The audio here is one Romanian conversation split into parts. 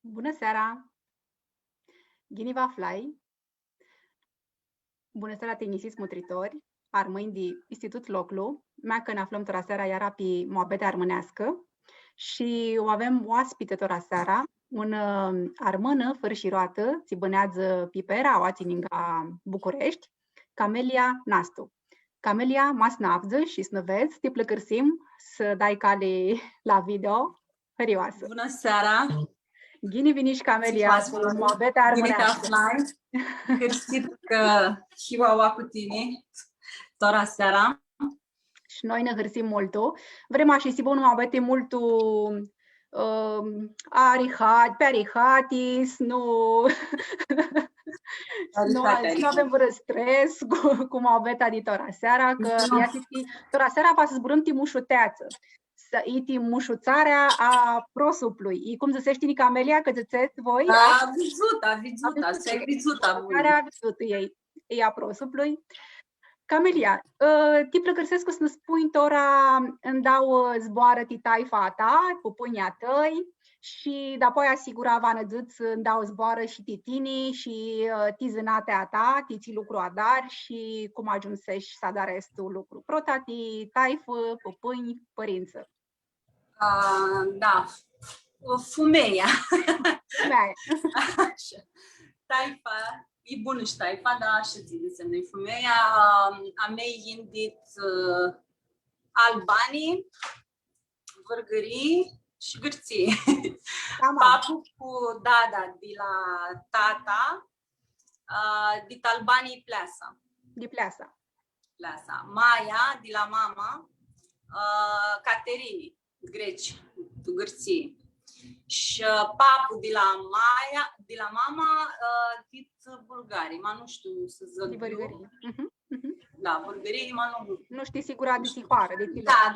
Bună seara! Ghiniva Fly, bună seara tenisis nutritori, armâini de Institut Loclu, mea că ne aflăm tora seara iara pe moabete armânească și o avem oaspite tora seara, un armână fără și roată, țibânează pipera, oațininga București, Camelia Nastu. Camelia, mas navză și snăveți, te plăcărsim să dai cale la video. Hărioasă! Bună seara! Gini viniș Camelia, moabete armânească. Hârsit că hiuaua cu tine, tora seara. Și noi ne hârsim multul. Vrem și si bunul moabete multul arihatis, nu avem vreo stres cu moabeta de tora seara, că tora seara va să zburăm timușuteață. Să iti mușuțarea a prosuplui. E cum zicești, Camelia, că ziceți voi? A vizuta, se vizuta. Care ei a prosuplui. Camelia, ti plăcărsesc să ne spui tora îmi dau zboară titai fata, pupunia tăi, și apoi asigura vanădâț îmi dau zboară și titinii și tizânatea ta, tiți lucru adar și cum ajunsești să da restul lucru. Protati, taifă, pupâni, părință. Da, fumeia. Taifa, e bună și taifa, dar așa zi înseamnă fumeia. A mei indit albanii, vârgării și gârții. Papu cu de la tata, dit albanii pleasa. De pleasa. Maia, de la mama, Caterini, greci, gârții. Și papu de la Maia, de la mama, dit bulgarii, ma nu știu să zic. Bulgarii. Da, bulgarii, ma nu știi sigura de tihoară, de tine. Da.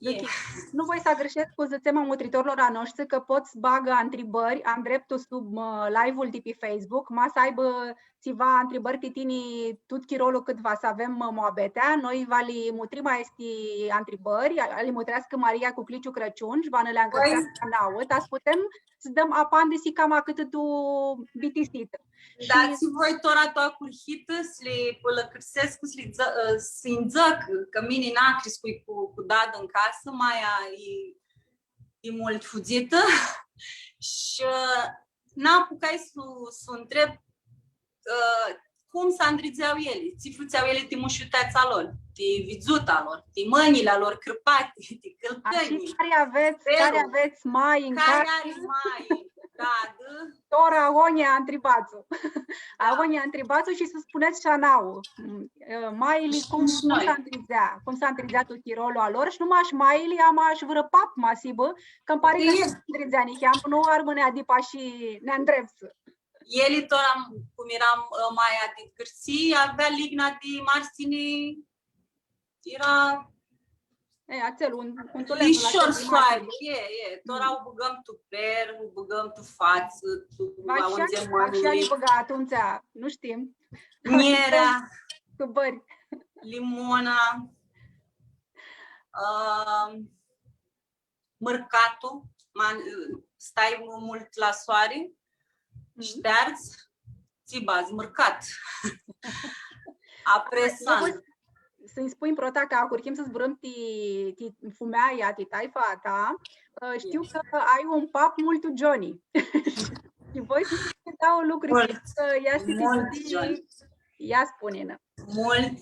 Okay. Nu voi să greșesc cu zățema mutritorilor a noștri că poți bagă întrebări, am dreptul sub live-ul de pe Facebook, ma să aibă țiva întrebări titinii tot chirolul cât va să avem moabetea, noi va li mutri mai este întrebări, li mutrească Maria cu Cliciu Crăciun și va ne le încălțească nauă, dar putem să dăm apan de si cam cât tu bitisită. Dați voi tora toa curhită, să le pălăcărsesc, să înțăc, că mine n-a crescut cu dadă în casă, Maia e mult fugită și n-a apucat să întreb cum s-a îndrizeau ele, ți fruțeau ele de mușuteața lor, de vizuta lor, de mâinile lor crăpate, de călcănii. Care aveți mai în care are mai? Da. Tora Agonia întrebați-o. Agonia întrebați-o și să spuneți și anau. Maili cum s-a întrizea tot tirolul a lor și numai și maili am aș vrăpat masibă, că îmi pare că se întrizea nici am nu armânea dipa și ne îndrepță. El tora, cum eram Maia de Cârții, avea ligna de Marsine, era lișor soare, tora o băgăm tu per, o băgăm tu față, tu aunzem mănului. Așa băga atunci, nu știm. Mierea, cu bări. limona, mărcatul, stai mult la soare, șterți, țibați, mărcat, apresant. Să-i spui în prota că acurchim să zburăm fumeaia, taifa ta, știu că ai un pap mult Johnny. Și voi să dau lucruri ia spune-ne. Mult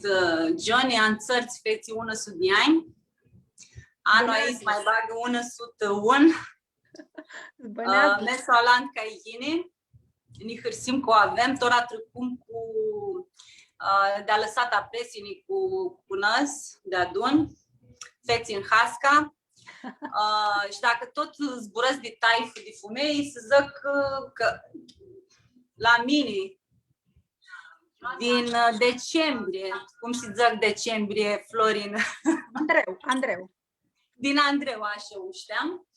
Johnny, am țărți feții 100 de ani. Anul aici mai bagă 101. Mesoalant ca iene. Ni hârsim că o avem, tora trecum cu de-a lăsat apresinii cu năs, de adun, feții în hasca. Și dacă tot zburăți de taifă, de fumei, să zic că la mine, din decembrie, cum se zic decembrie, Florin? Andreu. Din Andreu, așa o știam.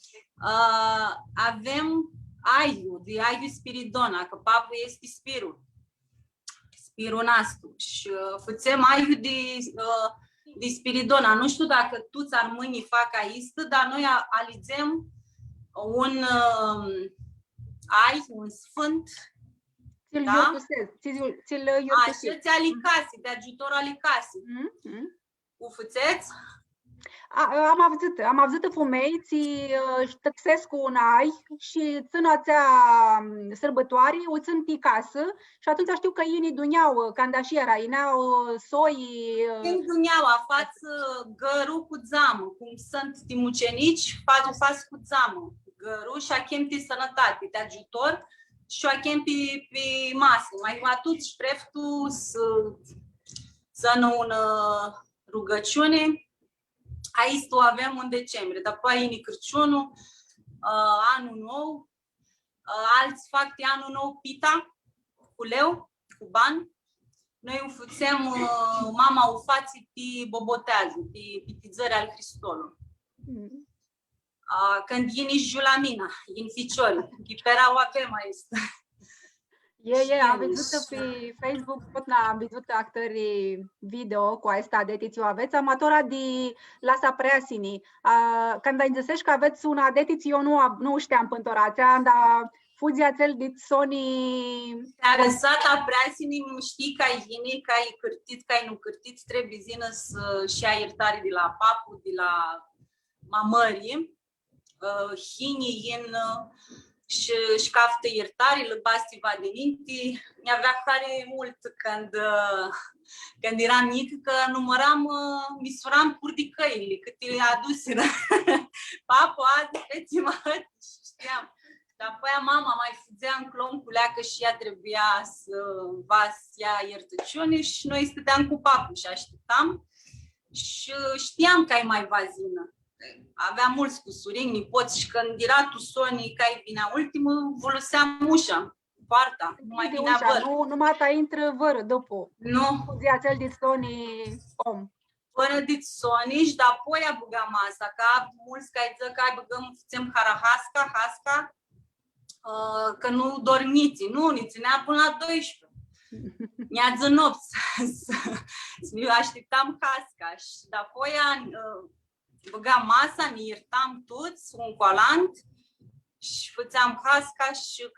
Avem de aiu spiridona, că papul este spirul. Spirul nostru. Și fățem aiu de spiridona. Nu știu dacă toți armânii fac aici, dar noi alizem un ai un sfânt, Ți-l da? iortusez. Ți-l iortusez. Așa, ți-ali case, de ajutor ali case. Ufuțeț? Am văzut fumeiții tăxesc cu un ai și țânațea sărbătorii, o țânti casă și atunci știu că ei duneau candașiera, ineau soi. Când duneau, față găru cu zamă, cum sunt timucenici, fac cu zamă. Găru și a chem pe sănătate, de ajutor și a chem pe masă. Mai atât și preftul să nu un rugăciune. Aici o avem în decembrie, după aia Crăciunul, anul nou, alți fac de anul nou pita, cu leu, cu bani. Noi înfuțem, mama o face pe bobotează, pe țări al Hristolului. Când vine Julamina, în ficiori, chiperau avem aici. Am văzut pe Facebook, am văzut actorii video cu asta dedițiu aveți, amatora de Lasa Preasini. Când ai zis că aveți una dedițiu, eu nu știam pântorația, dar fuzia cel dit Sony... Te-a răsat a Preasini, știi că ai vine, că ai cârtit, că ai nu cârtit, trebuie zină și ai iertare de la papu, de la mamării, hinii în... și caftă iertare, lăbasti vadeninti. Mi-avea care mult când eram mic, că număram, misuram purdicăile, cât le aduseră. Papu, azi, feții știam. Dar apoi mama mai fugea în clon cu leacă și ea trebuia să ia iertăciune și noi stăteam cu papu și așteptam. Și știam că ai mai vazină. Aveam mulți cusurini, nipoți și când era tu Sony, că ai vinea ultimul, foloseam ușa, poarta, nu mai vinea văr. Numai ta intră vără după. Nu. Fuzia cel dit Sony om. Până dit Sony și de apoi a băgat masa, că mulți care zic că ai băgăm, facem hasca, că nu dormiți, nu, ne ținea până la 12. Mi-a nopți să așteptam hasca și de apoi băgam masa, ne iertam toți, un colant și făceam hasca și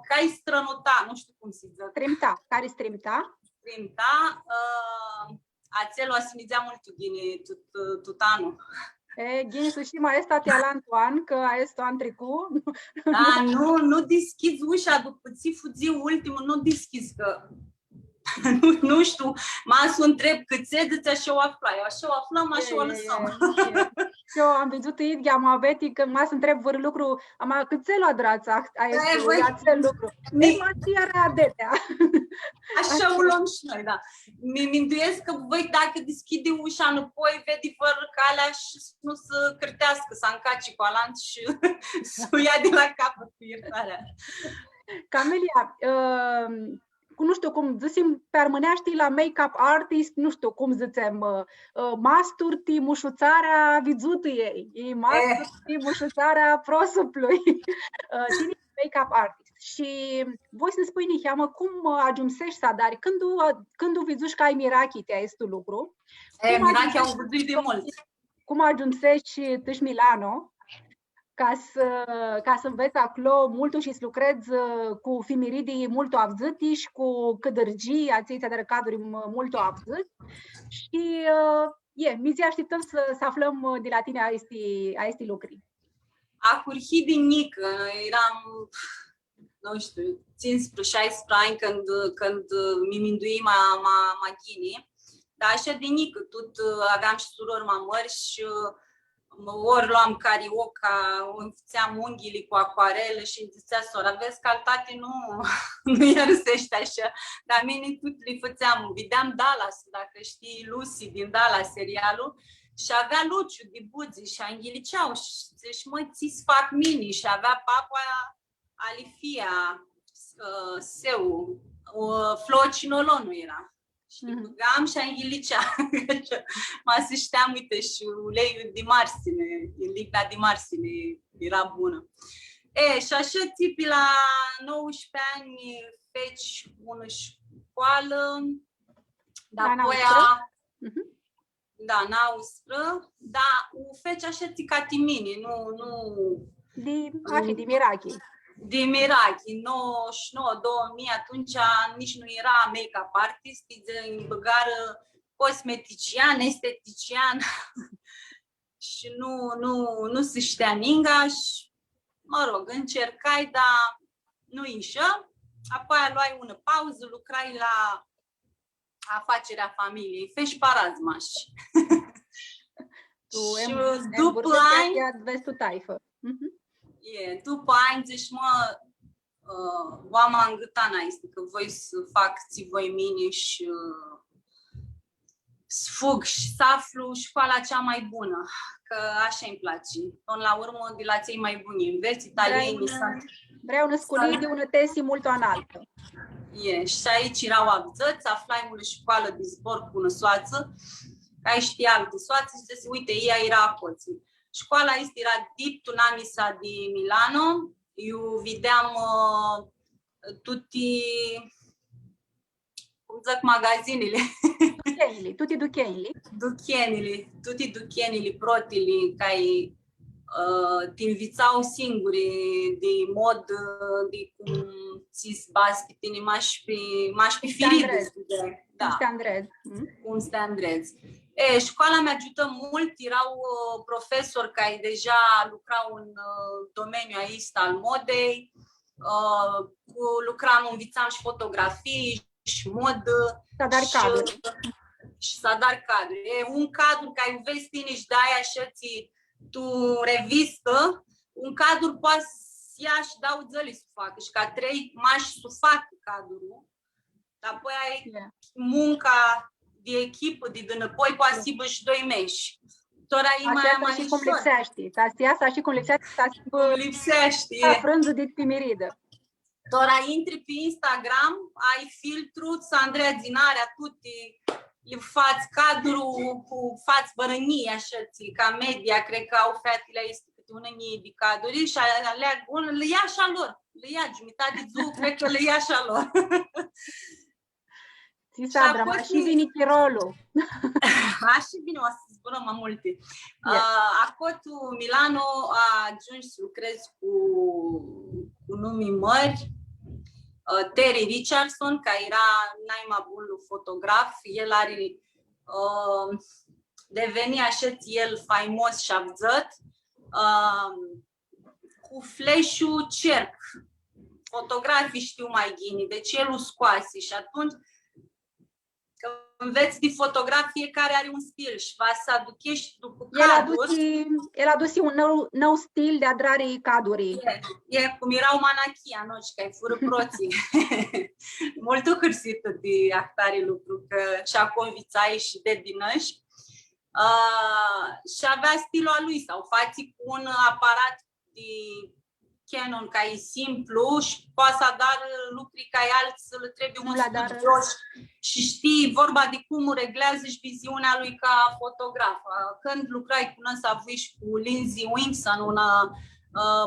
cai strănuta, nu știu cum se zice. Strimta, care strimta? Strimta, acelua se nizea mult ghine tot anul. Ghine să știi, mai este atealantul an, că este an trecut. Da, nu deschizi ușa, după ți fuzi ultimul, nu deschizi, că nu știu, m-a să întreb cât așa o aflai, așa o aflăm, așa o lăsăm. Eu am văzut Idghea Moabeti că m-a să întreb văr lucru, cât se lua drața, acel lucru. Era adetea. Așa o luăm și noi, da. Mi-minduiesc că voi dacă deschide ușa înapoi, vede fără calea și nu să cârtească, să încaci cu alant și să o ia de la capăt cu iertarea. Camelia, nu știu cum zicem, pe armâneaști la make-up artist, nu știu cum zicem, masturti mușuțarea vizutuiei, masturti mușuțarea prosuplui, tine make-up artist. Și voi să-mi spui, Niheamă, cum ajunsești să adari, când vizuși că ai mirachite, este lucru? Mirachi au văzut de mult. Cum ajunsești tâși Milano? Ca să înveți acolo multul și să lucrezi cu fimiridii mult avzăti și cu cădărgii, ațeița de recaduri mult avzăti. Și mi se așteptăm să aflăm de la tine a este lucruri. A curhi din mică, eram, nu știu, 15-16 ani când mi mindui maghini. Dar așa de mică, tot aveam și surori mamări și ori luam carioca, îmi făceam unghiile cu acoarelă și îmi zicea sora, vezi că altate nu iarăsește așa. Dar mine tot le făceam, vedeam Dallas, dacă știi Lucy din Dallas, serialul, și avea Luciu de buzi și înghiliceau și zici, măi, ți-ți fac mini și avea papa Alifia, Seu, Flocinolonul era. Și băgam și înghilicea. Mă știam, uite, și uleiul de marsine, ligna de marsine era bună. Și așa tipi la 19 ani feci una școală, apoi da, n-austră, dar o feci așa ca timini, nu... De mirachi. din Mirachi, 99-2000, atunci nici nu era make-up artist, îi băgară cosmetician, estetician și nu se știa ninga și, mă rog, încercai, dar nu ieșea. Apoi luai una pauză, lucrai la afacerea familiei, feși parazmaș. Și după ani, după ani, zici, mă, oama îngâtana este că voi să fac ți voi mine și să fug și să aflu școala cea mai bună, că așa îmi place. Până la urmă, de la cei mai buni înveți, italienii sunt... Vreau una scolii de una tesi simultanală. Și aici erau abzăți, aflai una școală de zbor cu una soață, ai știa alte soață și zici, uite, ea era acolo. Școala este era deep tunamisa di Milano, eu vedeam tutti, cum zic, magazinele. Tutti duchenili. Tutti duchenili protili, care te învățau singuri de mod, de cum ți-ți bazi pe tine, mași pe firidă. Da. Cum se îndreți. Școala mea ajută mult, erau profesori care deja lucrau în domeniul ăsta al modei, învățam și fotografii și modă. Și să dar cadru. E un cadru care vezi tine și dai așa tu revistă, un cadru poate să ia și dau zăli să facă și ca 3 mași să facă cadrul. Apoi ai munca de echipă, de dânăpoi, poate să ibă și 2 meși. Tora e mai și cum lipsești. Asta și cum lipsești. Frânză de timiridă. Tora intri pe Instagram, ai filtru, Andreea Zinarea, tutti, le faci cadru cu fați bărănii, așa, ca media, cred că au fetele este câte una de cadruri și le ia așa lor. Le ia jumătate de două, cred că le ia așa lor. Sandra, ma și vine Tirolul. Și bine, o să zburăm mai multe. Acolo Milano a ajuns să lucrez cu nume mari. Terry Richardson, care era naima bun fotograf, el are deveni așa el faimos și avzăt cu flash-ul cerc. Fotografii știu mai ghini, deci el o scoase și atunci înveți de fotografie care are un stil și va să aducești după cadruri. El a dus un nou stil de adrare caduri. E cum erau manachia, nu știu, că fură proții. Mult cârsită de actare lucru, că și-a convițai și de dinăși. Și avea stilul lui sau fații cu un aparat de Canon care e simplu și poate să dar lucruri care alții îl trebuie un studios și știi vorba de cum reglează și viziunea lui ca fotograf. Când lucrai cu ăsta și cu Lindsay Wilson, un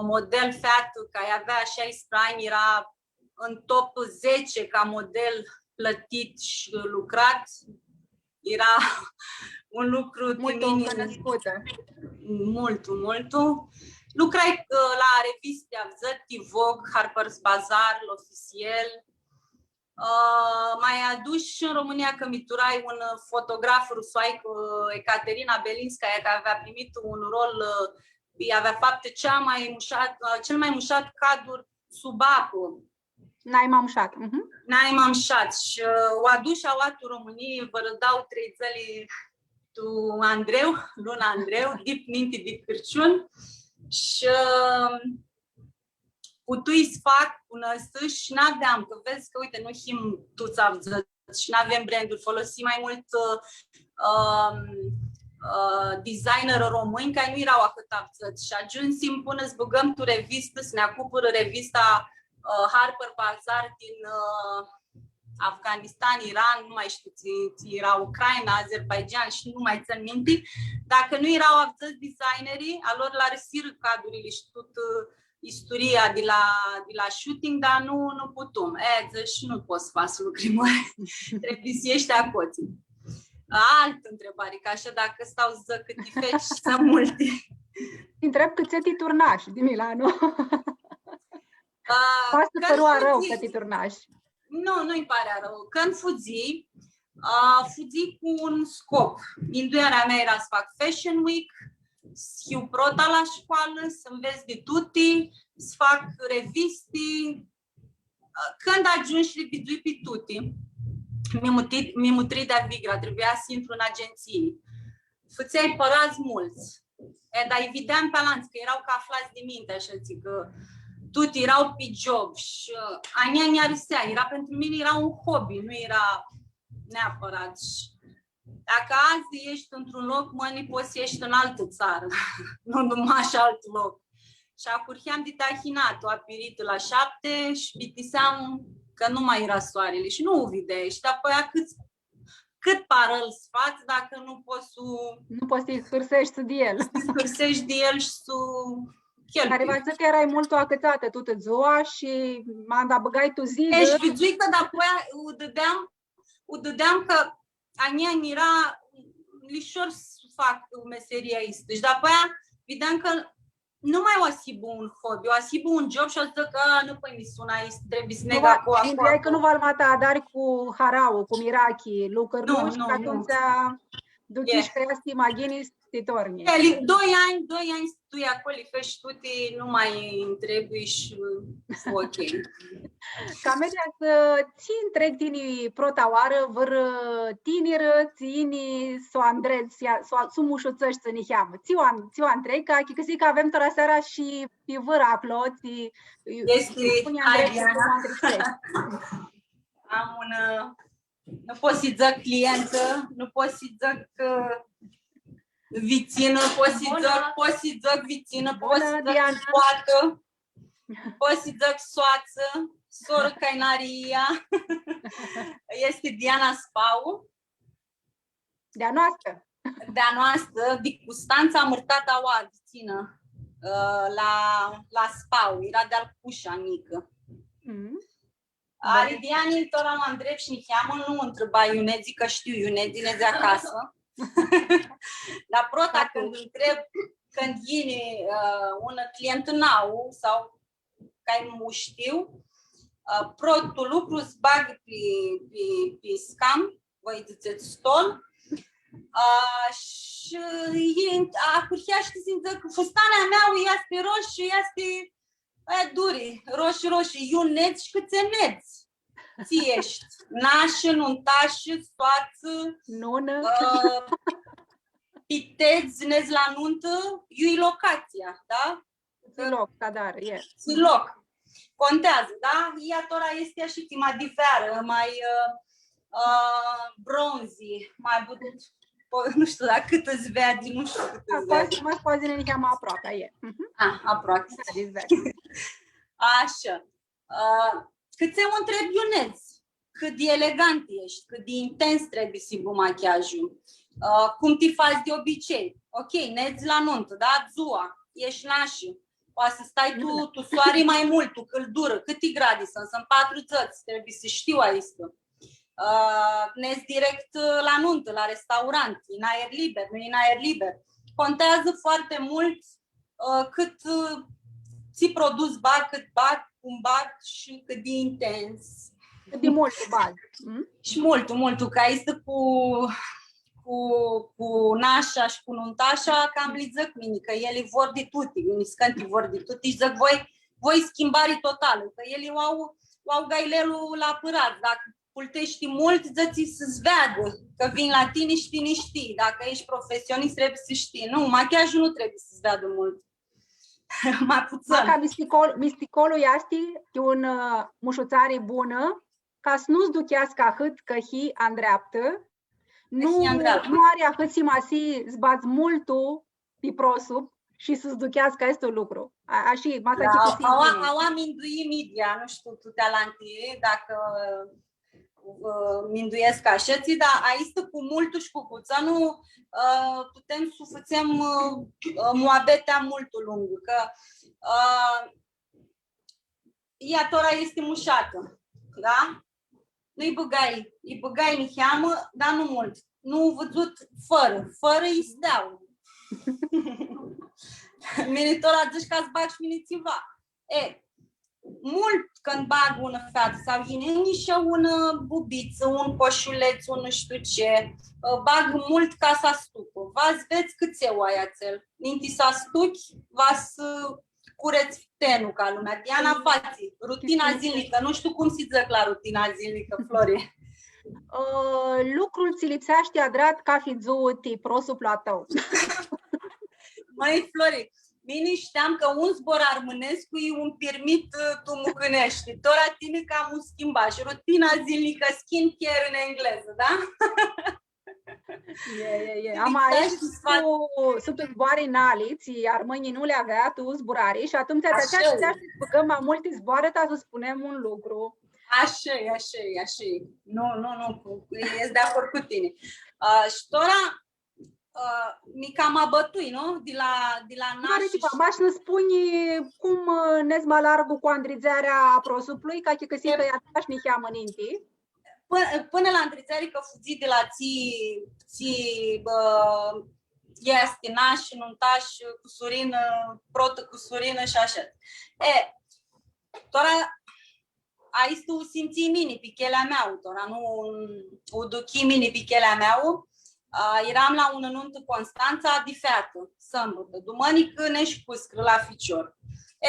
model fat care avea 16 ani, era în top 10 ca model plătit și lucrat, era un lucru mult. Lucrai la reviste avzăti, Vogue, Harper's Bazaar, L'Officiel. Mai adus și în România că miturai un fotograf rusoaică, Ecaterina Belinskaya, care avea primit un rol, avea fapte cel mai mușat cadru sub apă. Naima mușat. Naima mușat. Și o adus și au României, vă rădau 3 zăli tu Andreu, Luna Andreu, dip minte de Cârciun. Și putui să fac până și n-aveam, că vezi că, uite, nu him tuți avzăți și n-avem branduri, folosim mai mult designer români care nu erau atât avzăți și ajunsim până să băgăm tu revistă, să ne acupără revista Harper Bazaar din Afganistan, Iran, nu mai știu, era Ucraina, Azerbaijan și nu mai țin minte. Dacă nu erau avzăți designerii, alor la răsiră cadrurile și tot istoria de la shooting, dar nu putem. Și nu poți să faci lucruri mari. Trebuie să ieși de acolo. Altă întrebare, că așa dacă stau să zic câte feci, sunt multe. Întreb câți ți turnași din Milano. Poate să părua rău că te turnași. Nu, nu-i pare rău. Când fugi cu un scop. Induirea mea era să fac Fashion Week, să fiu prota la școală, să înveți de tutti, să fac reviste. Când ajungi și le bidui pe tutti, mi-am mutrit de Vigra, trebuia să intru în agenție. Făceai părați mulți. Dar îi vedeam pe lanț, că erau ca aflați de minte, așa zic, că tutti erau pe job și Ania mi-a râsea. Era pentru mine, era un hobby, nu era neapărat. Și dacă azi ești într-un loc, mâine poți să ești în altă țară, nu numai și alt loc. Și acurheam de tahinat, o apirită la 7 și pitiseam că nu mai era soarele și nu o vedeai. Și apoi cât pară-l sfați dacă nu poți să... Nu poți să-i hârsești de el. Să hârsești de el și să cheltui. Care v-ați zis că erai mult o acățată toată ziua și m-am băgai tu zi. Deci, vizuică, dar apoi o dădeam că Ania era lișor să fac meseria asta. Deci, de apoi vedeam că nu mai o asibă un hobby, o asibă un job și o zic că nu păi mi suna aici, trebuie să nega cu acolo. Gândeai că nu va mata dar cu harau, cu mirachi, lucruri nu, și atunci duci că ea stimaghinii te torni. 2 ani stui acolo, faci tutte, nu mai trebuie și ok. Camelia să ții întreg tini protaoară, văr tiniră, țini s-o andred, s-o mușuțăști să ne cheamă. Ți-o întreg, că zic că avem toată seara și pe văr acolo, este am un... Nu pot să-i zic clientă, nu pot să-i zic vițină, pot să-i zic vițină, pot să-i zic poată, pot să-i zic soață, soră Cainaria. Este Diana Spau. De-a noastră. De-a noastră, de Custanța Mărtata Oa, vițină, la Spau, era de-al Cușa mică. Are Diani, tot am îndrept și nicheamă, nu întreba Iunezi, că știu Iunezi, nezi acasă. Dar prota când întreb, când vine un client nou sau care nu știu, protul lucru îți bag pe scam, voi ziceți stol, și acurhea și zic că fustanea mea este roșie, este duri, roșii, eu neți și câți neți. Ți ești nașă, nuntașă, soață, nună, piteți, nezi la nuntă, eu locația, da? Loc, dar e. Loc. Contează, da? Ea tora este și tima diferă, mai bronzi, mai bătut. Nu știu, dar cât îți vede, nu știu cât îți vede. Mă scoate ne cheamă aproape, e. Aproape. Așa. Cât se mă întreb Ioneți, cât de elegant ești, cât de intens trebuie să fie machiajul, cum te faci de obicei. Ok, neți la nuntă, da? Ziua, ești nașă. Poate să stai tu soare mai mult, tu căldură, cât gradi sunt 4 țăți, trebuie să știu aici. Nezi direct la nuntă, la restaurant, în aer liber, nu în aer liber. Contează foarte mult cât ți produs bag, cât bag, cum bag și cât de intens. Cât de mult bag. Și mult, că este cu nașa și cu nuntașa, cam li zic mine, că ele vor de tutti, uniscânti vor de tutti și zic voi schimbare totală, că ele au gailelul la părat, dacă pultești mult, zici să-ți vadă, că vin la tine și tine știi, dacă ești profesionist trebuie să știi, nu, machiajul nu trebuie să-ți vadă mult. Mai puțin. Ca misticolul este un mușuțare bună, ca să nu-ți duchească ahât că hi îndreaptă, nu are ahât si masi zbați multul pe prosub și să-ți duchească este un lucru. Așa, au aminduit media, nu știu, tu talantii, dacă minduiesc așa, dar aici cu multul și cu puțanul putem să facem moabetea multul lungă, că ea tora este mușată, da? Nu-i băgai nicheamă, dar nu mult. Nu văzut fără îi steau. Mine tora zici că ați bag și mine țiva. mult când bag una feată sau inișă una bubiță, un coșuleț, un nu știu ce, bag mult ca să astucă. Vas veți cât se oaia cel. Ninti să astuchi, vas cureți tenul ca lumea. Diana fații, rutina zilnică. Nu știu cum se zic la rutina zilnică, Flori. Lucrul ți lipsește adrat ca fi zuti prosuplu tău. Măi, Flori, mine știam că un zbor armânescu e un permit tu mucânești. Tora tine că am schimbat și rutina zilnică skincare în engleză, da? Am aici sub zboare înaliți, iar mâinii nu le avea tu zburare și atunci de aceea că mai multe zboare, dar să spunem un lucru. Așa e. Nu, ești de acord cu tine. Și tora mi cam abătui, nu? De la naș. Baș nu spuni cum nezma largu cu andrițarea prosuplui, ca că si că i-a ni cheamă ninti. Până la andrițare că fuzi de la este naș, nuntaș, cu surină, protă cu surină și așa. Tora aici tu simți mini pichelea mea, tora, nu o duchi mini pichelea mea. Eram la un nuntă Constanța de feată, sâmbătă, dumănică nești puscră la ficior.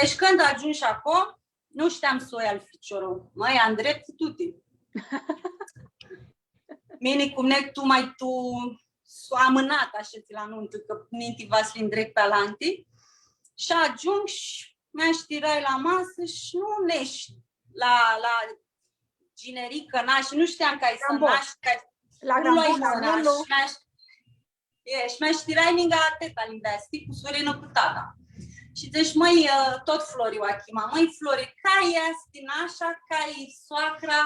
Și când ajungi acolo, nu știam să o ia al ficiorul. Măi, am drept tuti. Mine cum ne tu s-o amânat așa la nuntă, că ninti Vaslin drept pe alanti. Și ajung și mi-a știrai la masă și nu nești la generică naș, nu știam că ai să naști, la Grambo, și mi-a știrai lângă teta, lângă asti, cu surină cu tata. Și deci, măi, tot Flori o achima, măi, Flori, ca e asti nașa, ca e soacra,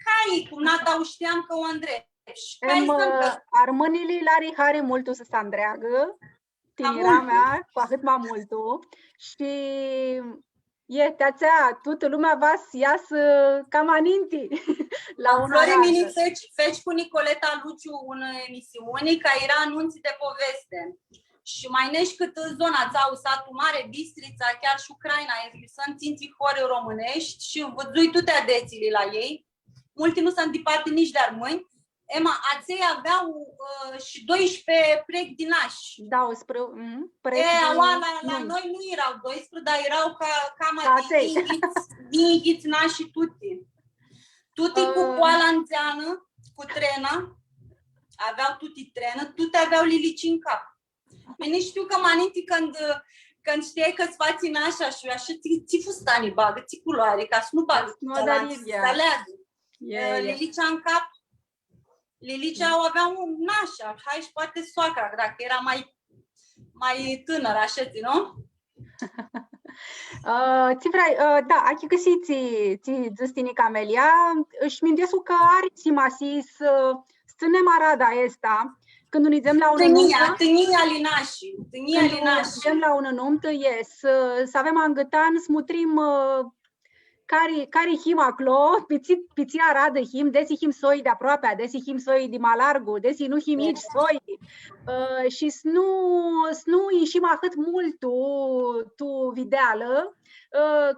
ca e, cum nata știam că o îndrept. Armânile la rihare multu să se îndreagă, tinera mea, cu atât mai multu, și te-ațea, toată lumea va să iasă cam aninti. La una Flori, feci cu Nicoleta Luciu în emisiune, ca era anunții de poveste. Și mai nești cât în zona țau, satul mare, Bistrița, chiar și Ucraina, sunt ținții hore românești și văzui toate adețile la ei. Multe nu sunt departe nici de armâni. Ema, aței aveau și 12 prechi din nași. Da, spre la noi nu erau 12, dar erau cam din ghiți nași și tuti. Tuti cu poala înțeană, cu trenă. Aveau tuti trenă, tuti aveau lilici în cap. Bine știu că maninti când știai că-ți faci în așa și așa, ți fustanii bagă, ți culoare, ca să nu bagă să aleagă. Lilicea în cap. Lilicea o avea un nașa, hai și poate soacra, dacă era mai tânără, așa, nu? Da, aki că ți zăstini Camelia, își mindesu că are simasi să stânem arada asta, când unizem la un nuntă. Tânia linașii. Când la un nuntă, să avem angătan, smutrim care him acolo, piți arada him, desi him soi de aproape, desi him soi de malargu, desi nu him nici soi. Și să nu ieșim atât mult tu videală,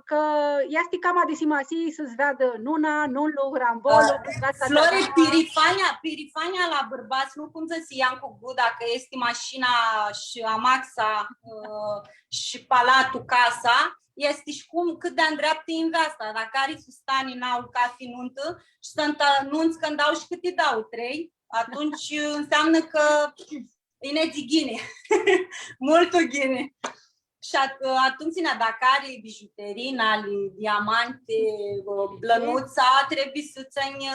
că este cam de simasi să-ți vadă nuna, nulu, rambolu. Flori, pirifania la bărbați, nu cum să se ia cu gu, dacă este mașina și amaxa și palatul, casa, este și cât de îndreaptă investa. Dacă are fustanii n-au ca fi nuntă și sunt nunți când dau și cât îi dau, 3, atunci înseamnă că e nezighine, multul ghine. Și atunci, dacă are bijuterii, diamante, blănuța, trebuie să țini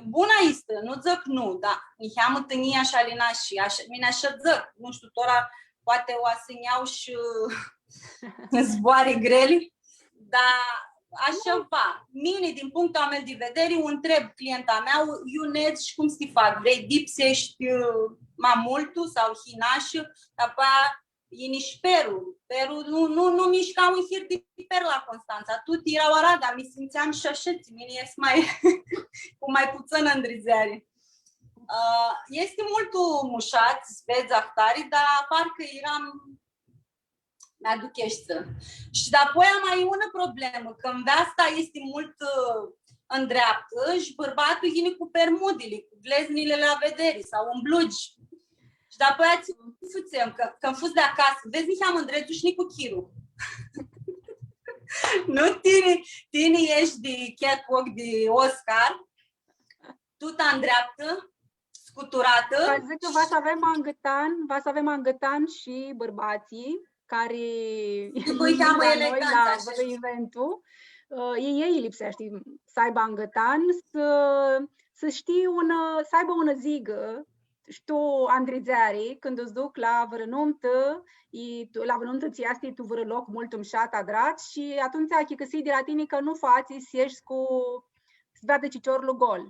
bună istă, nu zic nu, da. Mi cheamă tânia și alina și așa, mine așa zic, nu știu, tora poate o aseneau și zboare grele, dar așa va. Mine, din punctul meu de vedere, o întreb clienta mea, Ionez, și cum să fac? Vrei dipsești mai multul sau hinașul? Apoi e nici perul. Perul nu mișca un hir de per la Constanța. Tot erau Arada, mi simțeam și așa, mine ies cu mai puțină îndrizare. Este mult mușat, vezi ahtari, dar parcă eram Mi-aduc ești. Și apoi am mai una problemă, că în asta este mult în dreaptă și bărbatul vine cu permudile, cu gleznile la vedere sau în blugi. Și apoi ați fuțem, că când fus de acasă, vezi, nici am îndrețul și nici cu chirul. Nu tine ești de catwalk de Oscar, tu în dreaptă, scuturată. Zic că va să avem angătan și bărbații care la eventul. Ei lipsește să aibă angătan, să aibă una zigă. Și tu, Andrizeari, când îți duc la vărănumtă, ți este tu vără loc mult umșat adrat și atunci ai găsit de la tine că nu faci să ieși cu sbeadă ciciorul gol.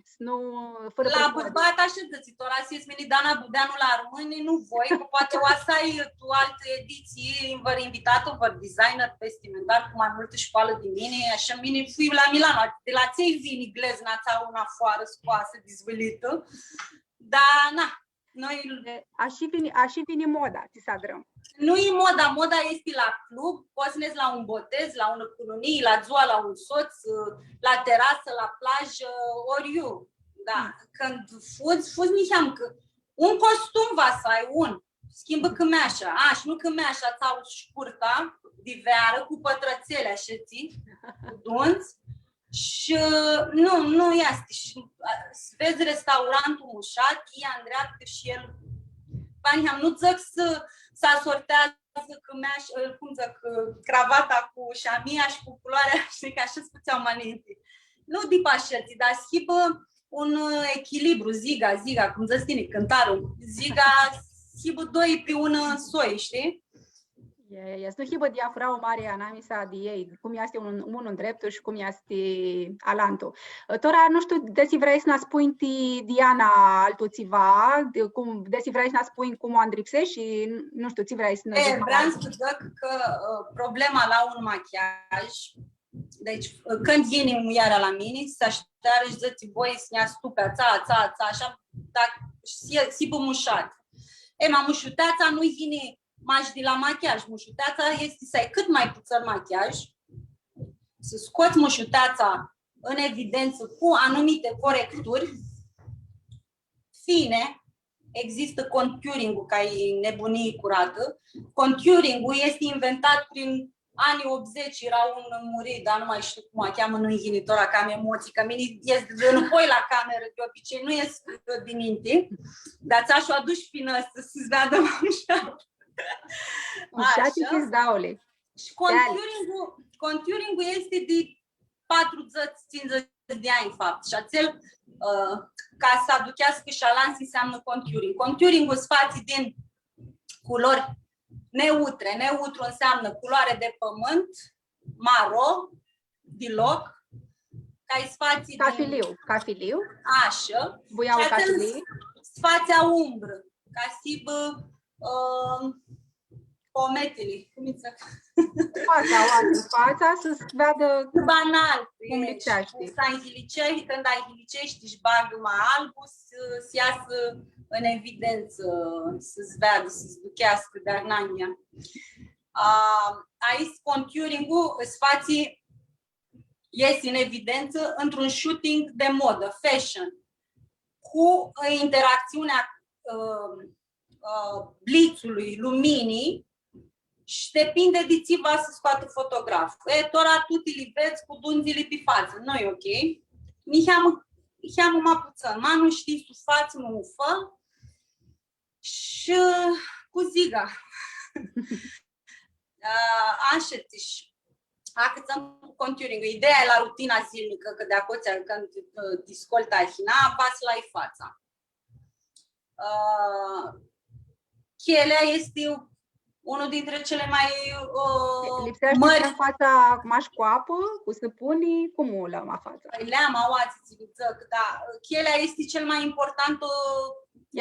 Fără la bărbat așa dățitor, azi ești venit Dana Budeanu la români, nu voi, că poate o să ai tu altă ediție, văr invitată, văr designer vestimentar cu mai multă școală de mine, așa mine fui la Milano, de la ți-ai vini glezna ța una foară scoasă, dizvălită, dar na. Așa vine moda, ți să adrăm. Nu e moda este la club, poți să la un botez, la una cununie, la ziua, la un soț, la terasă, la plajă, oriu. Da, când fuzi nici că un costum va să ai, schimbă cămeașa, și nu cămeașa, sau scurta, de veară, cu pătrățele, așa, cu dunți. Și nu este. Și vezi restaurantul mușat, ea în dreaptă și el. Bani, nu zic să asortează cravata cu șamia și cu culoarea, știi, că așa spuțeau maninte. Nu după așa, dar schimbă un echilibru, ziga, cum zici tine, cântarul. Ziga, schimbă doi pe un soi, știi? Nu hibă diafrau mare anamisa de ei, cum este unul dreptul și cum este alantul. Tora, nu știu, desi vrei să ne spui Diana altuțiva, desi vrei să ne spui cum o îndripse și nu știu, ți vrei să ne zic. Vreau să zic că problema la un machiaj, deci când vine iară la mine, se așteară și zice, voi să ne astupea, așa, dacă si mușat. Ma mușuteața nu vine mași de la machiaj. Mușuteața este să ai cât mai puțin machiaj, să scoți mușuteața în evidență cu anumite corecturi fine. Există contouring-ul, ca e nebunie curată. Contouring-ul este inventat prin anii 80, era un murit, dar nu mai știu cum o cheamă, nu inginitora, că am emoții, că mine ies înapoi la cameră, de obicei nu ies din minte, dar ți-aș o aduci fină să-ți vadă așa. Și contouring-ul este de 40-50 de ani, în fapt. Și acel, ca să aducească șalanți, înseamnă contouring. Contouring-ul sfații din culori neutre. Neutru înseamnă culoare de pământ, maro, deloc, ca sfații din... Cafiliu. Așa. Buiau cafiliu. Sfația umbră, ca sibă pometele, cum îi zic? Fața să-ți vadă banal. Cum licești. Să înghilicești, când ai ghilicești, își bagă mai albul să iasă în evidență, să-ți vadă, să-ți duchească de arnania. Aici contouring-ul sfații iese în evidență într-un shooting de modă, fashion, cu interacțiunea blițului, luminii, și depinde de ce va să scoată fotograful. Tora tu te livezi cu dunzile pe față, nu e ok. Niheamă mai puțin, ma nu știi să față mă ufă și cu ziga. Așa tiși. Cât cu contouring. Ideea e la rutina zilnică, că de acolo când te scolta hina, bați la fața. Chelea este unul dintre cele mai mări. Lipsește fața maș cu apă, cu săpunii, cum o lăma fața? Le-am auați, dar chelea este cel mai important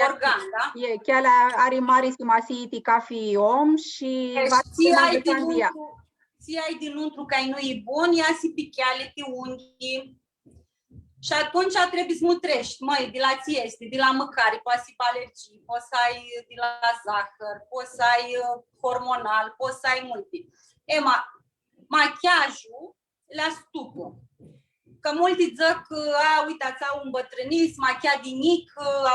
organ, da? Chelea are mari sumasii ca fi om și ți ai dinăuntru că nu e bun, ia si pe cheale, pe unghii Și atunci trebuie să nutrești, măi, de la ție este, de la mâncare, poți să ai alergii, poți să ai de la zahăr, poți să ai hormonal, poți să ai multe. Machiajul la stupă. Că mulți zic că, uitați, au îmbătrânit, machiat din mic,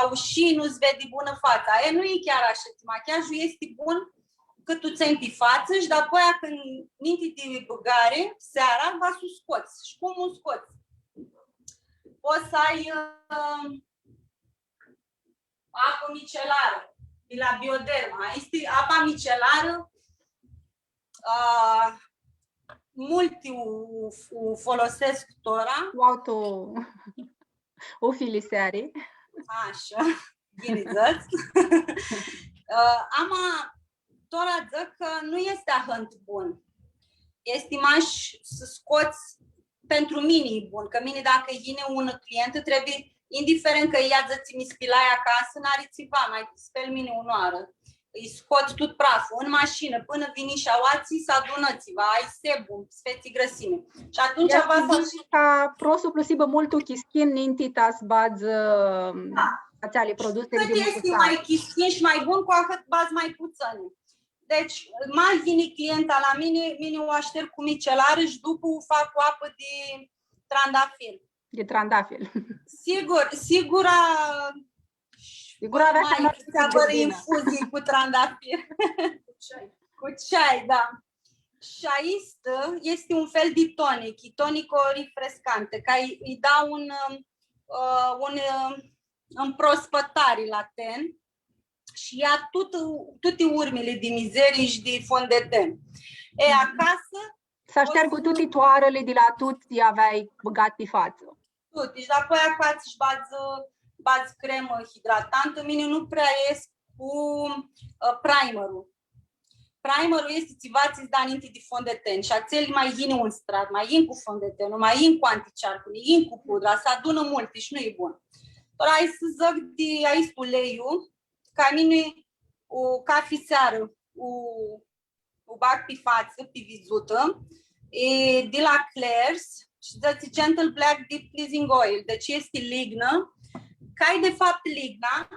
au și nu-ți vede bună fața. Nu e chiar așa. Machiajul este bun cât tu ți-ai pe față și după aia când minti de băgare, seara, va să scoți. Și cum o scoți? Poți să ai apă micelară de la Bioderma. Este apa micelară. Mulți o folosesc tora. Utilizzare. Așa, bine zăți. Tora zic că nu este ahânt bun. Este mai să scoți pentru mine e bun. Că mine dacă vine un client trebuie, indiferent că ea ți mi spilai acasă, n-are țipa, mai speli mine unoară. Îi scot tot praful în mașină, până vini șauații, să adunați-vă, ai sebum, sfeții grăsime. Și atunci va să... Ca prosul plăsibă multul chischin, nintitas bază ațeale produse. Cât este mai chischin și mai bun, cu atât bază mai puțin. Deci, mai vine clienta la mine o așterg cu micelară și după o fac cu apă de trandafir. De trandafir. Sigur avea mai infuzii cu trandafir. Cu ceai, da. Și aici este un fel de tonic, tonico refrescante, care îi dau un împrospătare la ten și ia toate urmele de mizerii și de fond de ten. Acasă... Să ștergă toate toarele de la tot aveai băgat pe față. Tot, și după aia faci și bați cremă hidratantă. Mine nu prea ies cu primerul. Primerul este țivați da înainte de fond de ten și ațel mai vine un strat, mai in cu fond de ten, mai in cu anticearcule, in cu pudra, se adună multe și nu e bun. Dar hai să zic de aici uleiul, ca mine o cafe seară, o bag pe față, pe vizută, de la Claire's și dă-ți Gentle Black Deep Pleasing Oil. Deci este lignă, care de fapt ligna,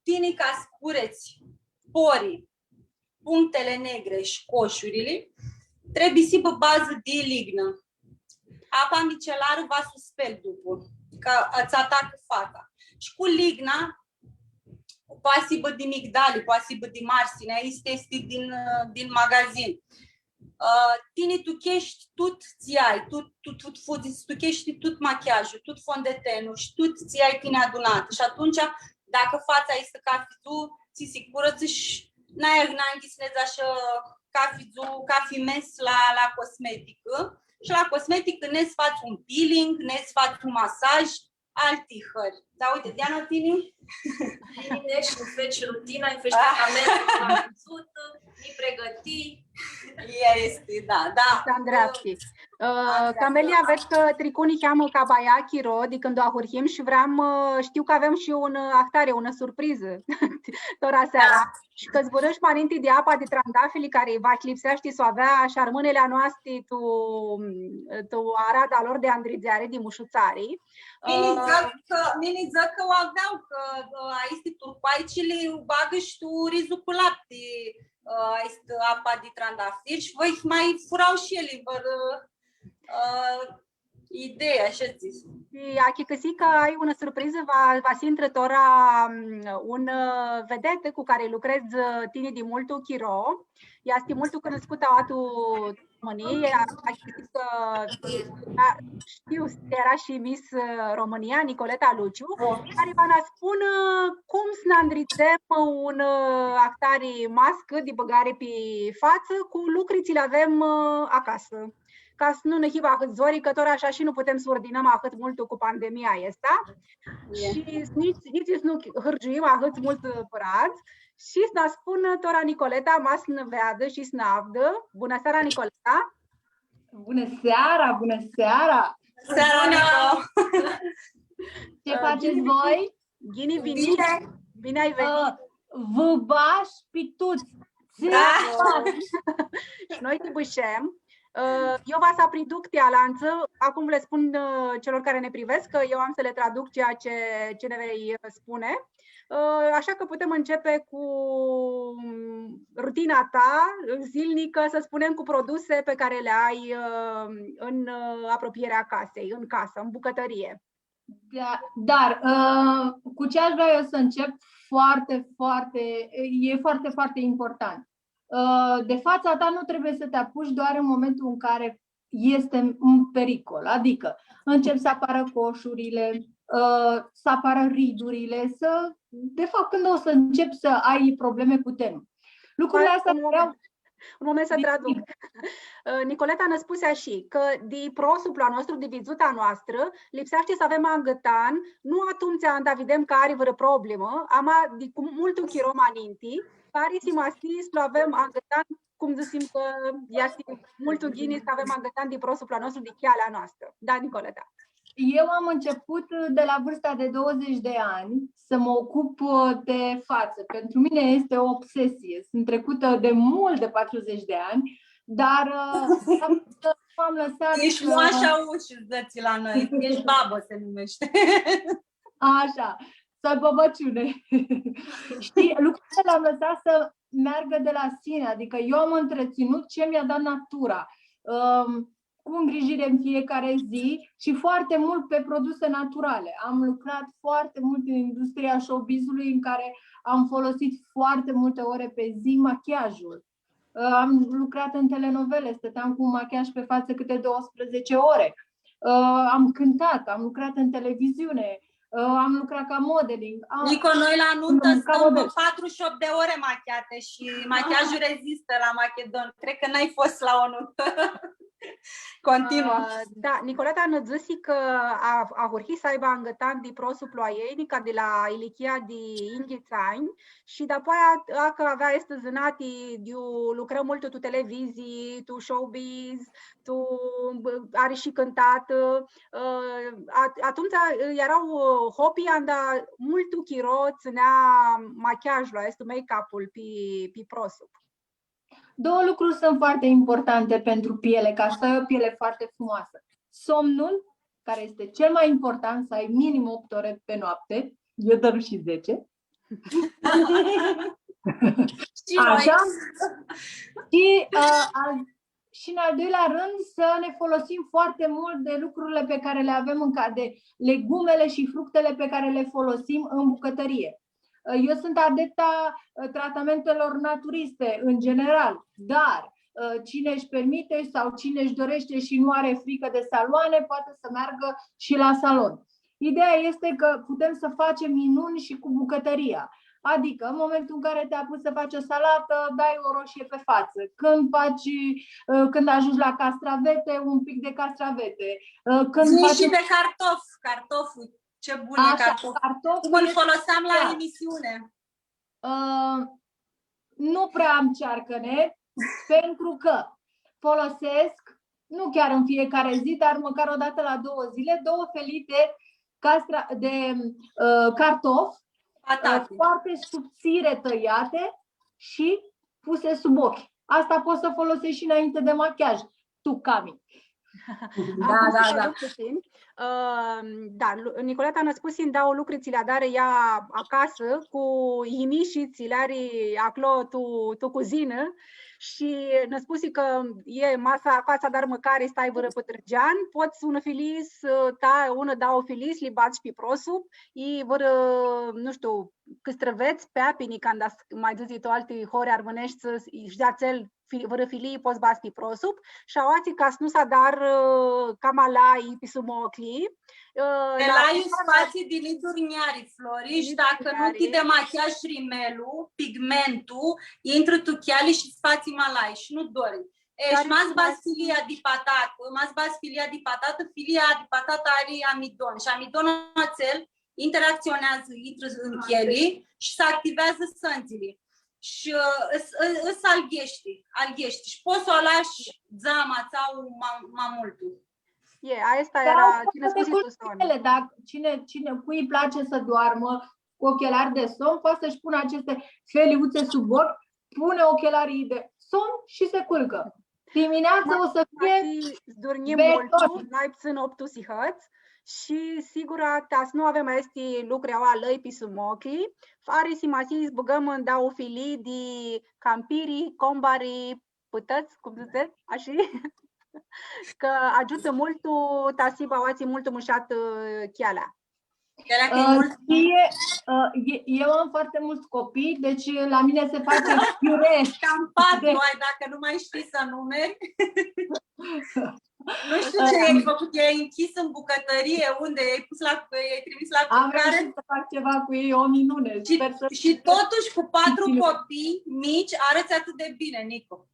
tine ca să cureți porii, punctele negre și coșurile, trebuie să pe bază de lignă. Apa micelară va suspel după, că îți atacă fața. Și cu ligna, poate să de migdale, poate să de marsinea, este din magazin. Tine tu chești tot ți-ai, tu chești tot machiajul, tot fond de tenul și tot ți-ai tine adunat. Și atunci, dacă fața este ca tu, ți se curăță și n-ai ghisnezi așa ca fi mes la cosmetică. Și la cosmetică ne-ți faci un peeling, ne-ți faci un masaj, alte hări. Dar uite, Diana, tine? Tine și îmi faci rutina, îmi faci tratamentul la văzută, îi pregăti. Este, da. Andreapti. Camelia, vezi că tricunii cheamă Cabaya Chiro, de când o ahurhim și știu că avem și un actare, una surpriză, tora seara. Și că zburăși parintii de apa de trandafili care va lipsește să avea și armânele noastre tu arada lor de andrizeare, de mușuțarii. Mine zic că o aveau, că aici turcoaicile bagă și tu rizul cu lapte, este apa de trandafir și voi mai furau și ele, ideea, așa zis. Aqui că ai una surpriză, va fi într-tora un vedete cu care lucrez tine de multul Chiro. Este multul cunoscută atu României, că știu, era și Miss România, Nicoleta Luciu, care va ne spune cum să ne îndrițem un actare mască de băgare pe față cu lucrurile avem acasă. Ca să nu ne hiba ahât zorii, că tot așa și nu putem să ordinăm ahât mult cu pandemia asta. Și nici nu hârgiuim ahât mult părați. Și să ne spună tora Nicoleta, mas să veadă și să ne avdă. Bună seara, Nicoleta! Bună seara, bună seara! Seara, Nico! Ce faceți voi? Bine ai venit! Vă baș pe toți! Și noi te bușem. Eu vas apriduc tealanță, acum le spun celor care ne privesc că eu am să le traduc ceea ce ne vei spune. Așa că putem începe cu rutina ta zilnică, să spunem, cu produse pe care le ai în apropierea casei, în casă, în bucătărie. Da, dar cu ce aș vrea eu să încep, e foarte, foarte important. De fața ta nu trebuie să te apuci doar în momentul în care este un pericol, adică încep să apară coșurile, să apară ridurile, de fapt când o să începi să ai probleme cu terenul. Lucrurile astea vreau... Un moment să traduc. Nicoleta ne spuse așa, că di prosupla nostru, di vizuta noastră, lipsește să avem angătan, nu atunci anda vedem că are vreo problemă, ama di cu multul chiromaninti, care si mastis să avem angătan, cum zicem că este multul ghini să avem angătan di prosupla nostru, di chealea noastră. Da, Nicoleta. Eu am început de la vârsta de 20 de ani să mă ocup de față. Pentru mine este o obsesie. Sunt trecută de mult de 40 de ani, dar am lăsat... Ești moașa ușii, zății la noi. Ești babă, se numește. Așa, sau băbăciune. Știi, lucrurile le-am lăsat să meargă de la sine. Adică eu am întreținut ce mi-a dat natura. Cu îngrijire în fiecare zi și foarte mult pe produse naturale. Am lucrat foarte mult în industria showbizului în care am folosit foarte multe ore pe zi machiajul. Am lucrat în telenovele, stăteam cu un machiaj pe față câte 12 ore. Am cântat, am lucrat în televiziune, am lucrat ca modeling. Nico, noi la nuntă stăm 48 de ore machiate și machiajul rezistă la Macedon. Cred că n-ai fost la o nuntă. Continuă. Da, Nicoleta ne zisi că a vorhi să aibă angătan di prosuplu a ei, de la Ilichia di Inghițani și după aia că avea este zânati, lucră mult tu televizii, tu showbiz, tu are și cântat. Atunci erau hobby, anda mult chiro ținea machiajul, este make-up-ul pe prosup. Două lucruri sunt foarte importante pentru piele, ca să ai o piele foarte frumoasă. Somnul, care este cel mai important, să ai minim 8 ore pe noapte. Eu dăm și 10. Așa. Și în al doilea rând să ne folosim foarte mult de lucrurile pe care le avem de legumele și fructele pe care le folosim în bucătărie. Eu sunt adepta tratamentelor naturiste în general, dar cine își permite sau cine își dorește și nu are frică de saloane, poate să meargă și la salon. Ideea este că putem să facem minuni și cu bucătăria. Adică, în momentul în care te apuci să faci o salată, dai o roșie pe față. Când ajungi la castravete, un pic de castravete. Și de cartofi. Ce bun e cartofi. Cum îl foloseam la emisiune? Nu prea am cearcăne, pentru că folosesc, nu chiar în fiecare zi, dar măcar o dată la 2 zile, 2 felii de cartofi foarte subțire tăiate și puse sub ochi. Asta poți să folosești și înainte de machiaj. Tu, Cami. Da, Nicoleta ne spus îmi dau lucruri ți le dare ea acasă cu imi și ți le are acolo tu cuzină și ne spus că e masa acasă dar măcar stai vără pătrăgean, poți una feliz una da o feliz li bați pe prosup i vără nu știu câstrăveți pe apini când mai zis tu alte hore armânești să jațel vără filii poți bați pe prosup și ați ca să nu s-a dar camalai pe sumocli. Elai spații din lidurniari, Flori, și dacă nu ti de machiaj rimelul, pigmentul, intră tu chiali și spații malai și nu dori. Și mas bas filia di patată, filia di patată are amidon și amidonul acel interacționează, intră în chieli și se activează sânțile. Și îți alghești și poți să o lași zama sau mamultul. Asta era cine spune tu somn. Dacă cui îi place să doarmă cu ochelari de somn, poate să-și pună aceste feliuțe sub ochi, pune ochelarii de somn și se culcă. Dimineața o să fie Zdurnim vetor. mult, najpsyn obtusihăț și sigura tas nu avem esti lucreaua lăi pisumochi, fari si masi zbugăm în daufili di campiri, combari, pătăți, cum ziceți, așa? Că ajută mult tasi bawații mult mușat chialea. Eu am foarte mulți copii, deci la mine se face piure. Cam 4 ai, dacă nu mai știi să numeri. Nu știu ce ai făcut, i-ai închis în bucătărie, unde i-ai trimis la lucrare? Am să fac ceva cu ei, o minune. Și totuși cu 4 copii mici arăți atât de bine, Nico.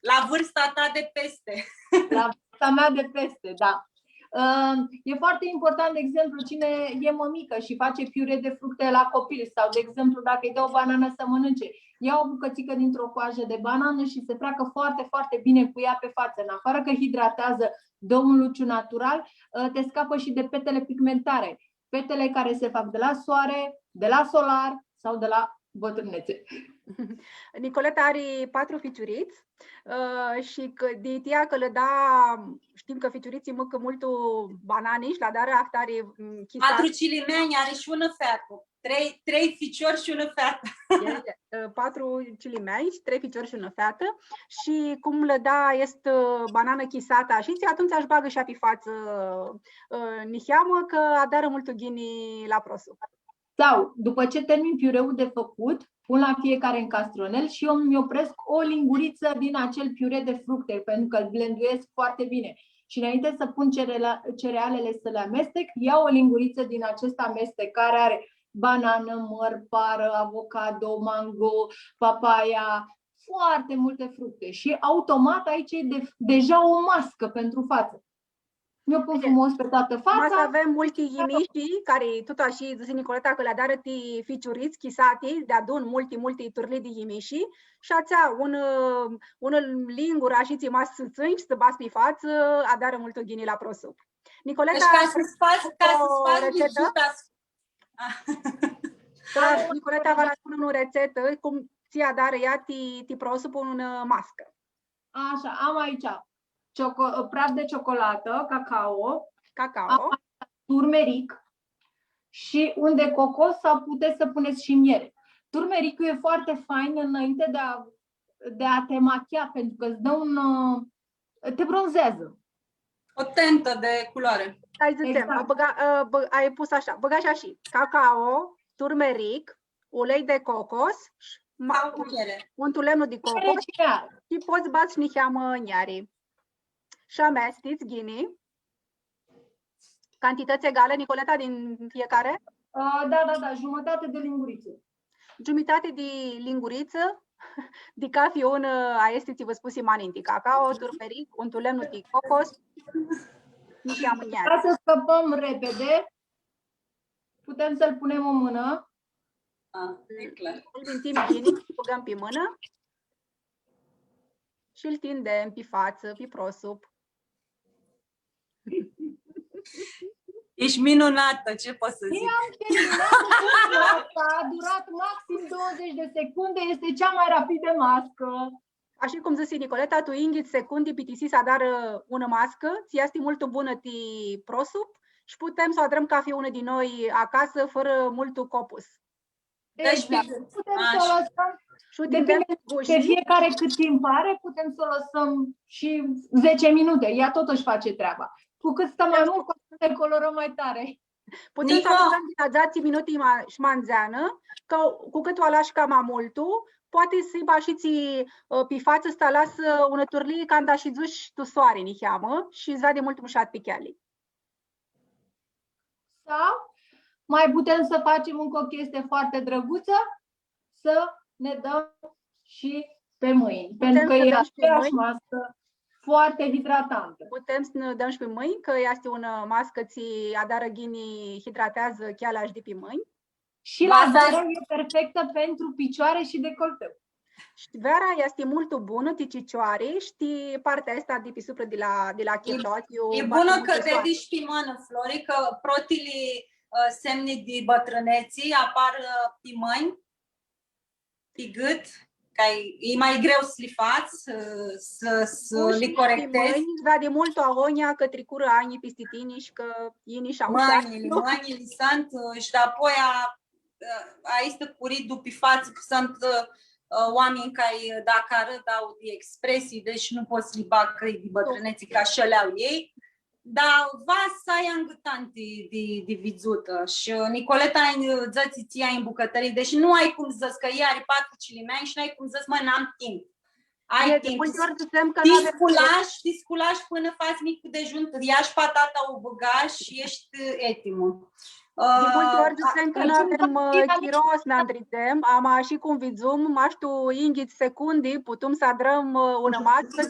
La vârsta ta de peste. La vârsta mea de peste, da. E foarte important, de exemplu, cine e mămică și face piure de fructe la copil sau, de exemplu, dacă îi dă o banană să mănânce, ia o bucățică dintr-o coajă de banană și se freacă foarte, foarte bine cu ea pe față. În afară că hidratează, dă un luciu natural, te scapă și de petele pigmentare. Petele care se fac de la soare, de la solar sau de la bătrânețe. Nicoleta are 4 ficiuriți și de tia că le da, știm că ficiuriții mâncă mult banani și la dare actare chisat. 4 cilimeni are și una fetă. 3 ficiori și una fetă. 4 cilimeni, 3 ficiori și una fetă și cum le da este banană chisată și atunci aș bagă și pe față niheamă că adară mult ghini la prosup. Sau, după ce termin piureul de făcut, pun la fiecare în castronel și eu îmi opresc o linguriță din acel piure de fructe, pentru că îl blenduiesc foarte bine. Și înainte să pun cerealele să le amestec, iau o linguriță din acest amestec care are banană, măr, pară, avocado, mango, papaya, foarte multe fructe. Și automat aici e deja o mască pentru față. Mi-o pun frumos pe toată fața. Să avem multi ghimișii, care tot așa zice Nicoleta că le adară ti ficiuriți chisati, de adun multi turli de ghimișii și ațea un lingur așa ți mas să-ți să bas pe față, adară mult ghini la prosup. Nicoleta, deci ca să-ți faci Nicoleta va spune o rețetă cum ți adară ea ti prosup în mască. Așa, am aici praf de ciocolată, cacao, turmeric și un de cocos sau puteți să puneți și miere. Turmericul e foarte fain înainte de a te machia, pentru că îți dă te bronzează. O tentă de culoare. Hai exact. Ai pus așa, băga și cacao, turmeric, ulei de cocos, un tulemnu de cocos și poți bați niheamă niari. Și amestiți ghini. Cantități egale, Nicoleta, din fiecare? Da, jumătate de linguriță. Jumătate de linguriță, de cafi un aestiți, vă spus imaninti, cacao, turmeric, un tulemnu de cocos, niheamă niari. Ca să scăpăm repede, putem să-l punem în mână. E clar. Îl vintim ghini, băgăm pe mână și îl tindem pe față, pe prosup. Ești minunată, ce pot să zic? A durat maxim 20 de secunde, este cea mai rapidă mască. Așa cum zice Nicoleta, tu inghiți secunde pitisi să adară una mască, ți este mult bună ti prosup și putem să adrăm ca fi una din noi acasă fără mult copus. Exact. Putem să o lăsăm. De fiecare cât timp are, putem să o lăsăm și 10 minute. Ea tot își face treaba. Cu cât stă mai mult, cu atât ne colorăm mai tare. Putem să lăsăm din azații minute și manzeană, că cu cât o lași cam multul, poate să-i bașiți pe față, să lasă una turlie când și duci tu soare niheamă și îți vede mult mușat pe chealii. Sau mai putem să facem încă o chestie foarte drăguță, să ne dăm și pe mâini, pentru că e aceeași mască foarte hidratantă. Putem să ne dăm și pe mâini, că este una mască ți adară ghini, hidratează cheala și de pe mâini. Și la vară e perfectă pentru picioare și decolteu. Și vera este mult bună de cicioare, știi partea asta de pe supra de la chiloți. E bună că te dici pe mână, Flori, că protilii semni de bătrâneții apar pe mâini, pe gât, e mai greu să li faci, să li corectezi. Da, de mult ahonia că tricură ani pistitiniști, că ini și mâinile sunt și apoi este curit după față, că sunt oameni care dacă arăt au de expresii, deci nu poți să li bag căi de bătrâneții ca și le-au ei. Dar vas ai angătante de vizută și Nicoleta zăți ți în bucătării, deci nu ai cum să că ea are 4 cilimeni și nu ai cum să mă n-am timp. Ai timp. Te sculași până faci micul dejun, iași patata, o băgași și ești etimul. De multe ori zicem că nu avem chiros, ne andricem, ama și cum vizum, maștu inghiți secunde, putem să adrăm una masă,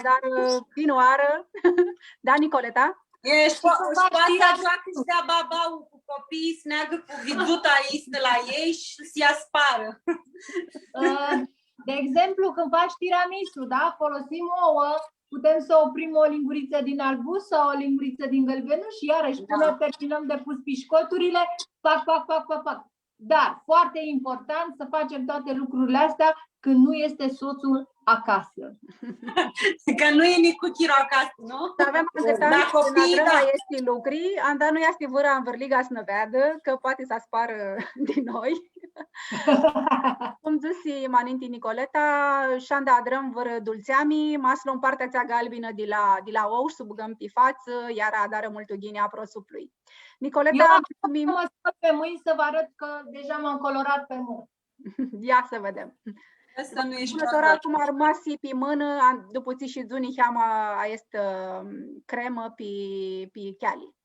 dar vinoară. Da, Nicoleta? Ești poate joacă și dea babau cu copiii, să neagă cu vizuta istă la ei și să-i aspară. De exemplu, când faci tiramisu, da? Folosim ouă, putem să oprim o linguriță din arbuz sau o linguriță din gălbenuș și iarăși până terminăm de pus pișcoturile, fac. Dar foarte important să facem toate lucrurile astea când nu este soțul acasă. Că nu e nici cu chiro acasă, nu? Avem da, copii, da. Este lucri, anda nu este vâra în vârliga să ne vadă, că poate să aspară din noi. Cum zisi Maninti Nicoleta, șanda adrăm vără dulțeami, masă în partea țea galbină de la ou și subugăm pe față, iar adară mult ghine aprosuplui. Nicoleta, eu mă spăl pe mâini să vă arăt că deja m-am colorat pe mână. Ia să vedem. Asta nu ești cum ar masi pe mână, după ți și zuni cheama este cremă pe cheali.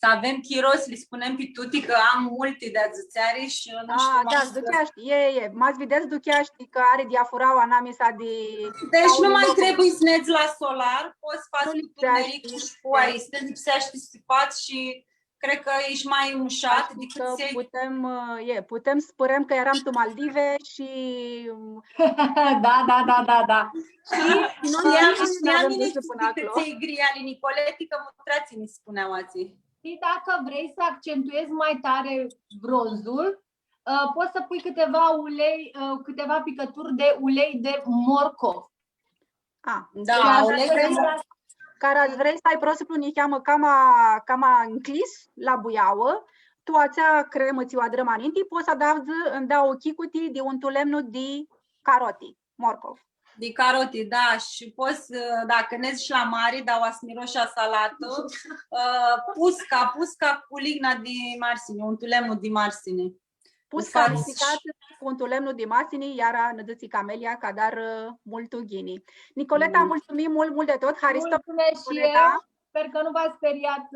Să avem chiros, le spunem pe tuti că am multe de azuțeare și nu știu. Da, ducheaști, m-ați vedeți ducheaști că are diafurau anamisa de... Deci nu mai trebuie să neți la solar, poți să faci cu tunericul și cu aici, te lipsești stipat și cred că ești mai mușat decât să... Putem spărăm că eram tu Maldive și... Da. Și ne-am că ți-ai gri ale Nicoletii, că mutrații-mi spuneau ații. Și dacă vrei să accentuezi mai tare bronzul, poți să pui câteva picături de ulei de morcov. Da, care vrei să ai prosuplu ni cheamă cama înclis la buiauă, tu ațea cremă ți-o adrăm aninti, poți să da o chicuti de un tulemnu de caroti, morcov. De caroti, da, și poți, dacă nezi și la mare, dau asmiroșa salată, pusca cu ligna de marsine, un tulemnu de marsine. Pusca ridicat cu un tulemnu de marsine, iar nădății camelia, ca dar mult ghini. Nicoleta, mulțumim mult de tot. Mulțumesc și eu. Sper că nu v-ați speriat,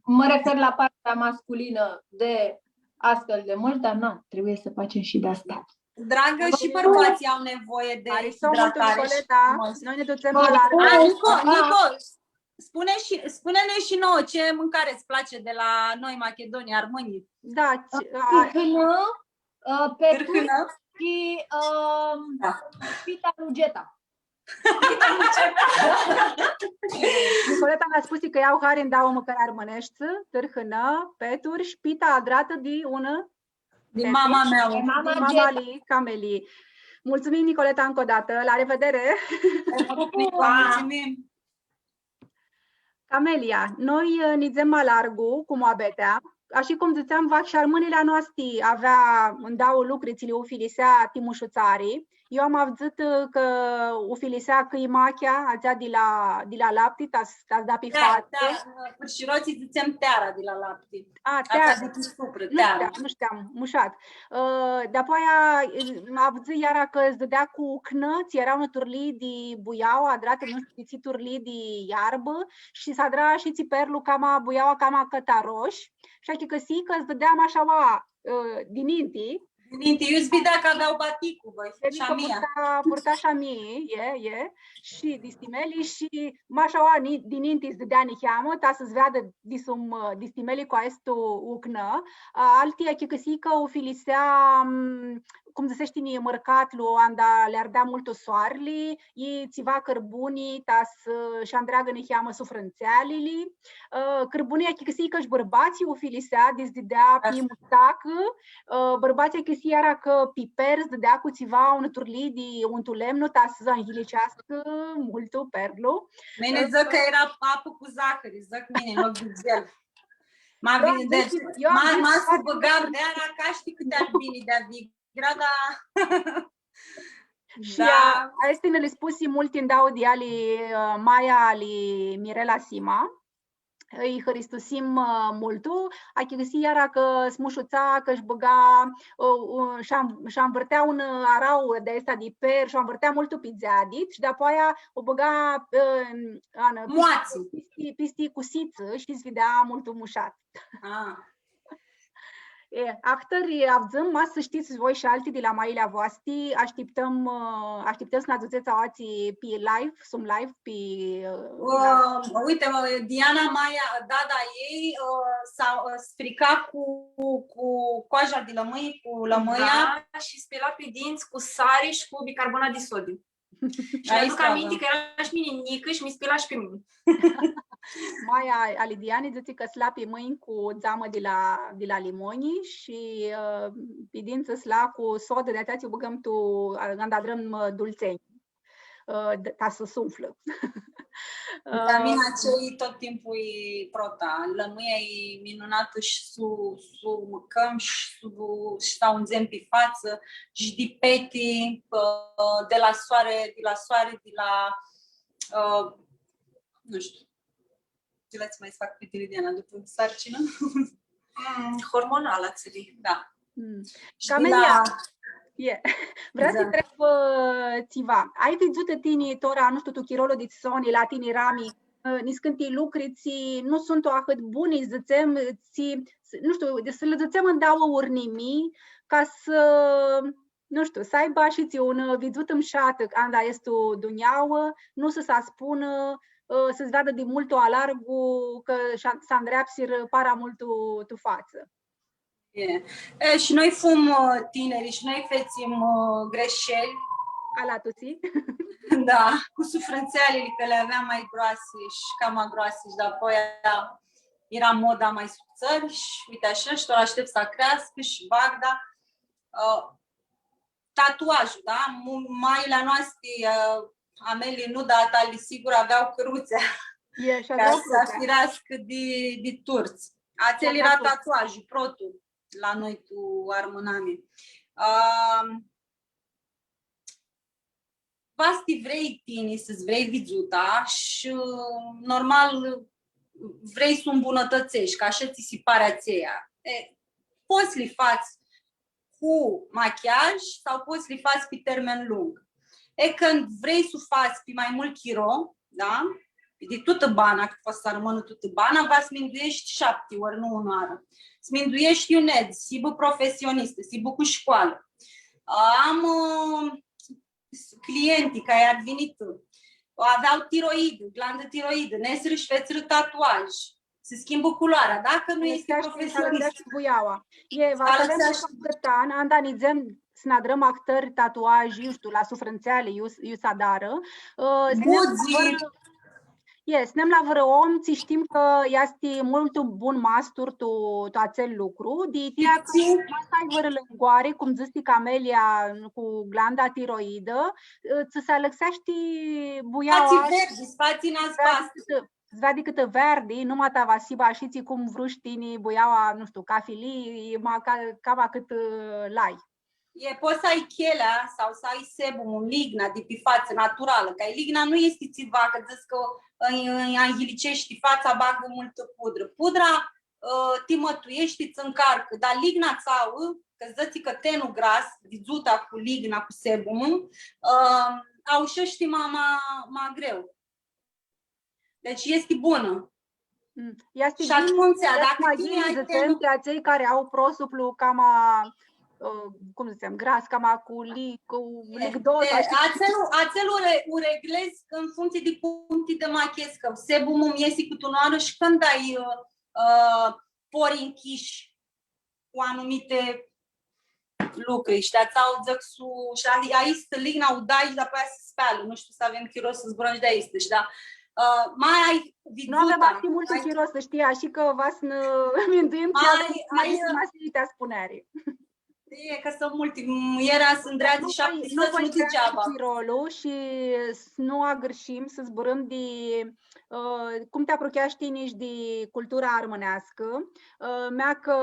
mă refer la partea masculină de astfel de mult, dar nu, trebuie să facem și de asta. Dragă, și bărbații au nevoie de hidratare. Noi ne ducem la... Nico, spune-ne și nouă ce mâncare îți place de la noi, Macedonia, Armânii. Da. Târhână, peturi și pita rugeta. Nicoleta mi-a spus că iau care îmi dau o mâncare armânești, târhână, peturi și pita adrată de una... Din mama mea. Din mama lui Camelie. Mulțumim, Nicoleta, încă o dată. La revedere! Mulțumim! Camelia, noi nizem malargu cu moabetea, așa cum ziceam, vac și armânile noastre avea, îmi dau lucrurile, ufilisea timușuțarii. Eu am avut că ufilisea că imachea, ațea de la lapte, t-ați dat pe față. Da, și roții ziceam teara de la lapte. Teara. Nu știam, mușat. De-apoi am văzut iara că îți dădea cu cnăți, erau un turlii de buiau, adrate, nu știu, turlii de iarbă și s-adra și țiperlu cama buiaua, cama cătaroș. Și așa că si că îți dădeam așa din inti. Eu îți vedea că aveau baticul, băi, șamia. Purta șamie, și distimeli și mașaua din inti îți dădea nicheamă, ta să-ți vadă distimeli cu aestu ucnă. Altia că si că ufilisea cum zicești, mărcat lui anda le ardea mult soarele, i țiva cărbunii, tas și Andreea ne cheamă sufrânțealili. Cărbunii a chicăsii că-și bărbații o filisea, dezdidea pi mustacă, bărbații chicăsii era că piper, zdedea cu țiva un turli de un tulemnu, tas să anghilicească multul perlu. Mine zic că era apă cu zahăr, zic mine, în loc de gel. M-a să băgam de aia ca știi câte ar bine de-a vigra, Și asta ne le spusi mult în dau de ali Maia ali Mirela Sima. Îi hristosim multul, a chegăsi iara că smușuța, că își băga și-a învârtea un arau de ăsta de per și-a învârtea multul pizzeadit și de-apoi o băga pisti cu siță și îți vedea multul mușat. Actări avzăm, mas să știți voi și alții de la mailea voastre, așteptăm să ne aduceți ații pe live, sunt live pe... Uite, Diana Maia, dada ei, s-a stricat cu coaja de lămâie, cu lămâia. Da, și spela pe dinți cu sare și cu bicarbonat de sodiu. Și mi-aduc aminte că era și mine mică și mi spela și pe mine. Maia Alidiani zice că sla pe mâini cu zamă de la limoni și pe dință sla cu sodă de atați, băgăm tu, andadrăm dulțeni. Ca să suflă. Vitamina C tot timpul e prota. Lămâia e minunată și să mâncăm și să unzem pe față și de peti, de la soare, nu știu. Ce le-ați mai să fac pe Diana după sarcină? Hormonală, țării. Da. Camelia, vreau să întreb țiva. Ai văzut tine tora, nu știu, tu chirolo de soni, la tine rami, niscânti lucriți, nu sunt o ahăt buni, zățem, nu știu, să le zățem în două urnimi, ca să, nu știu, să aibă și ți un vizut îmșată, anda este o duniauă, nu să se spună, să-ți vadă de mult o alargu, că s-a îndreapsir para mult tu față. Și noi fum tineri și noi fețim greșeli. Alatuții. Da, cu sufrânțealele, că le aveam mai groase și cam groase și apoi era moda mai subțări și uite așa și tot aștept să crească și Bagda. Tatuajul, da? Maile noastre, Amelie nu, dar tali sigur aveau căruțe ca să firească de turți. Ațel era tatuajul, protul, la noi cu armâname. Vasti vrei tine să-ți vrei vizuta și normal vrei să îmbunătățești, că așa ți se pare aceea. Poți li faci cu machiaj sau poți li faci pe termen lung. Când vrei să faci pe mai mult chiro, da? De toată bana, că poți să rămână toată bana, va sminduiești 7 ori, nu 1 oră. Sminduiești UNED, sibă profesionistă, sibă cu școală. Am clientii care ar venit, aveau tiroidă, glandă tiroidă, nesră și fețră tatuaj. Se schimbă culoarea, dacă nu este profesionist. Snadrăm actări tatuaji, eu știu, la sufrânțeale, eu sadară. Snem la vreo om, ți știm că este mult bun mastur tu acel lucru. De tia că asta-i vără lângoare, cum zici Camelia cu glanda tiroidă, ți se alăxește buiaua. Spații verzi, spații n-ați Zvadi câtă verde, numai ta va siba și ți cum vrăștini buiaua, nu știu, cafilii, cam cât lai. Poți să ai chelea sau să ai sebum, ligna de pe față naturală, că ligna nu este țiva, că zici că îi anghilicești fața, bagă multă pudră. Pudra te mătuiești, îți încarcă, dar ligna țau, că zici că tenul gras, vizuta cu ligna, cu sebum, au șești mai greu. Deci este bună. Este și atunci, dacă tine ai tenul... cei care au prosuplu cam cum zicem, gras, cam cu ligdot. Acelul o reglezi în funcție de puncte de machescă. Sebumul iese cu tunoară și când ai pori închiși cu anumite lucruri și da cau dzăc su și a ist ligna udai și apoi să spală, nu știu să avem chiros să zbrănci de aici, da. Mai ai nu avem atât mult chiros, să știa, și că vas mintuim mai te spunere. E că sunt multe, era sunt dreapte 7 nu nu degeaba. Tirolul și nu agârșim să zburăm de cum te apropiaști nici de cultura armânească. Mea că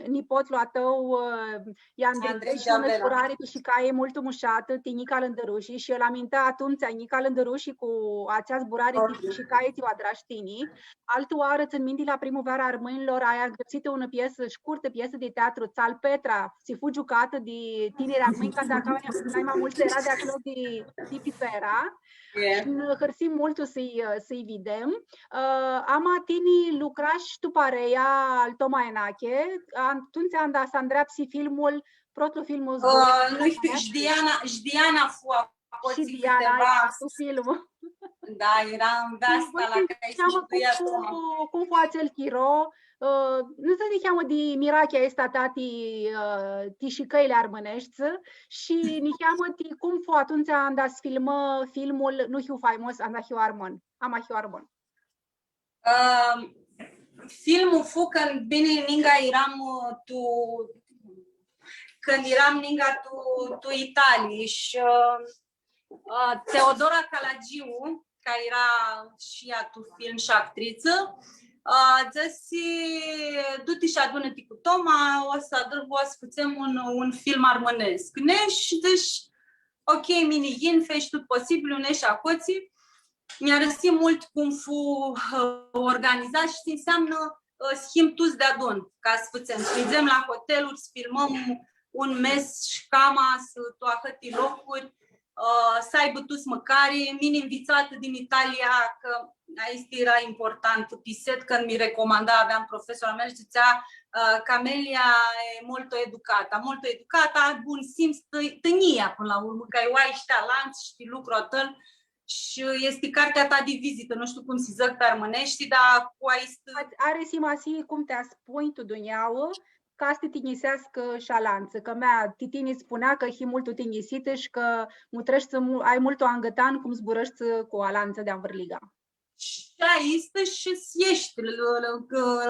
nipotul a tău i-a îndreptat și în zburare și caie mult mușată, tinica lândărușii și el amintea atunci nica lândărușii cu acea zburare și caie ți-o adraștinii. Altă oară țin minte la primăvara armânilor ai găsit o piesă, scurtă piesă de teatru, Țal Petra, si fu giocată de tineri armâni, ca dacă mai mult era de acolo de Pipera. Și hărsim mult să-i videm. Ama tini lucrași tu pareia al Toma Enache, atunci anda să îndreapsi filmul, protul filmul Jdiana fu și Diana cu filmul. Da, eram de asta la care cum fu acel chiro, nu se cheamă de Mirachea esta ti și căile armânești și ni cheamă ti cum fu atunci anda să filmă filmul nu hiu faimos anda hiu armân, ama hiu armân. Filmul fu când bine ninga eram tu Italie și Teodora Calagiu, care era și ea tu film și actriță, zăsi, du-te și adună-te cu Toma, o să facem un film armănesc. Și deci, ok, mini-ghin, fești tot posibil, unești acoții. Mi-a răsit mult cum fu organizat și înseamnă schimb tuți de adun, ca să facem. Să la hoteluri, să filmăm un mes și cama, să toahăti locuri, să aibă toți măcare. Mine invițată din Italia, că aici era important, piset, când mi recomanda, aveam profesora mea și zicea Camelia e mult educată, bun simț, tânia până la urmă, că ai și talent, știi lucru atât. Și este cartea ta de vizită, nu știu cum se zic pe armânești, dar cu aici... Are simasi cum te spui tu duniau, ca să tinisească șalanță, că mea titini spunea că hi mult tinisită și că mutrești să ai mult o angătan cum zburăști cu o alanță de învârliga. Și aici și ești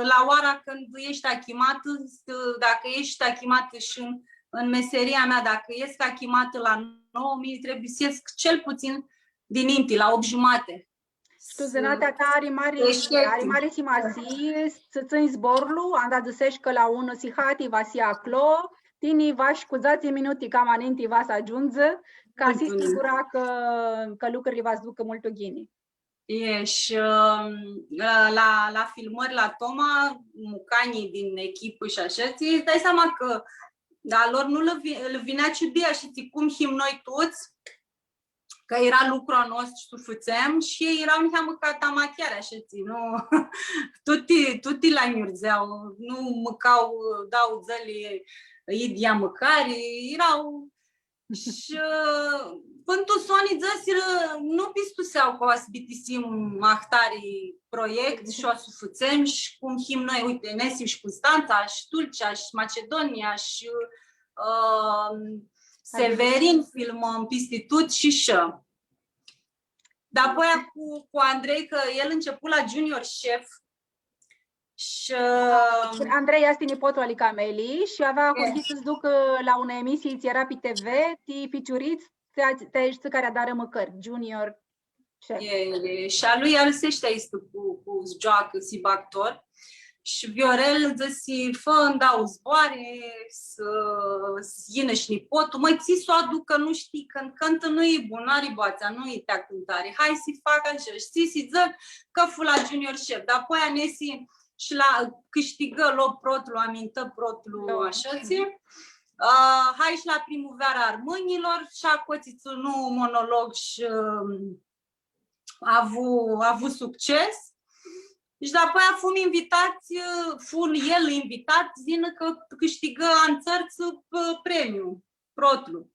la oara când ești achimată, dacă ești achimată și în meseria mea, dacă ești achimată la 9.000, trebuie să ies cel puțin din Inti, la 8:30. Tu zănatea ta are mare simasi să țin zborul, am dat zăsești că la 1 sihati va si acolo, tini va scuzați minuti cam aninti va să ajungă, ca să sigura că lucrurile va să ducă mult ghini. Și la filmări la Toma, mucanii din echipă și așa, ți dai seama că da, lor nu le vinea ciudia și ți cum him noi toți, că era lucrul nostru și tu făceam și ei erau neamă ca tamachiare, așa ți, nu, tuti la miurzeau, nu măcau, dau zăli, idia măcare, erau și pântul Sony zăsiră, nu pistuseau că o să bitisim ahtarii proiect și o să făcem și cum him noi, uite, Nesiu și Constanța și Tulcea și Macedonia și Severin filmăm Pistitut și șă. Dar apoi cu Andrei, că el început la Junior Chef și... Andrei este nipotul al Camelii și avea acum să-ți duc la una emisie, ți era pe TV, ti piciuriți, te ești care dară măcări, Junior Chef. Și a lui alăsește aici cu joacă, si actor. Și Viorel zăsi, fă-mi dau zboare, să ină și nipotul, măi, ți s-o aducă, nu știi, când cântă nu e bun, nu-are boața, nu e tea cântare, hai să-i fac așa, știi, să-i zic că fu la Junior Chef, dar apoi Anesi și la câștigă loc protlu, amintă protlu, așa, ți? Hai și la primăvara armânilor și acoțiți un monolog și a avut succes. Și după aia el invitat, zină că câștigă în țărți premiu, protlu.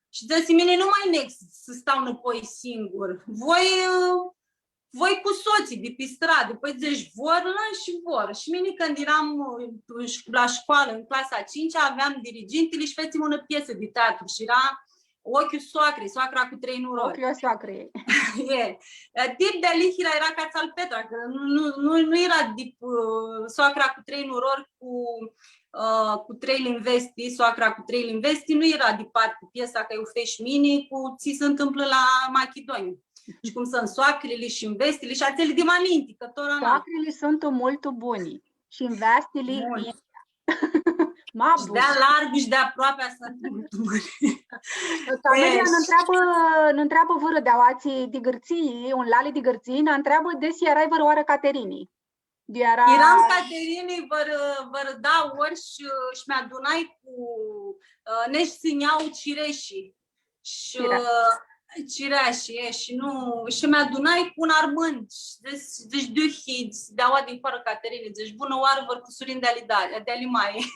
Și de mine nu mai next să stau înapoi singur. voi cu soții de pe stradă, păi zici, vor și vor. Și mine când eram la școală, în clasa a 5-a, aveam dirigintele și făceam o piesă de teatru și era Ochiul soacrei, soacra cu 3 nurori. Ochiul soacrei. Tip de Alihira era ca Țalpetra, că nu era tip soacra cu 3 nurori cu 3 linvesti, soacra cu 3 linvesti, nu era departe cu piesa că eu fești mini cu ți se întâmplă la Macedonia. Și cum sunt soacrele și investile și acele de maminti, că tot soacrele sunt mult buni și investile și de larg și de aproape sunt mult buni. Camelia ne întreabă vără de ații de gârții, un lale de gârții, ne întreabă desi erai văroară Caterini. Eram Caterini, vără da ori și mi-adunai cu neși țineau cireșii. Și cireașii și mi-adunai cu un armânt. Deci duhii, de-aua din fără Caterini, deci bună oară văr cu surin de alimai.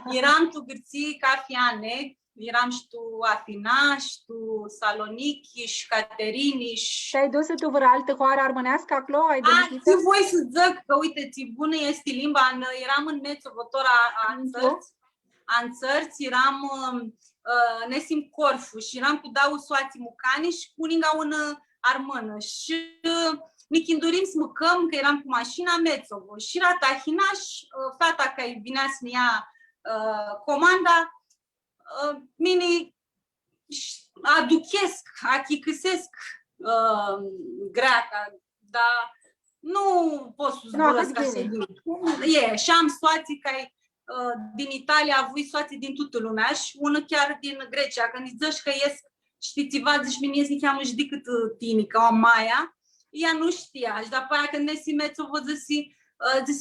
Eram tu gârții ca fiane, eram și tu Afina, și tu Saloniki, și Caterini. Și-ai dus tu vreo altă hoară armânească acolo? Ți voi să zic că, uite, ți bună este limba. Eram în Mețovotora în țărți, eram Nesim Corfu și eram cu dau soații mucani și cu uninga un armână. Și ne chindurim să mâncăm, că eram cu mașina Mețovo. Și era tahina și fata care vinea să ne ia comanda, mine aduchesc, achicăsesc greaca, dar nu pot să zburăsc așa. Și am soații care din Italia, a avut soații din toată lumea și una chiar din Grecia. Când îi zici că ies, știți, zici, mine ies, cheamă și decât tine, ca o Maia, ea nu știa. Și după aia când ne simeți-o, vă zici,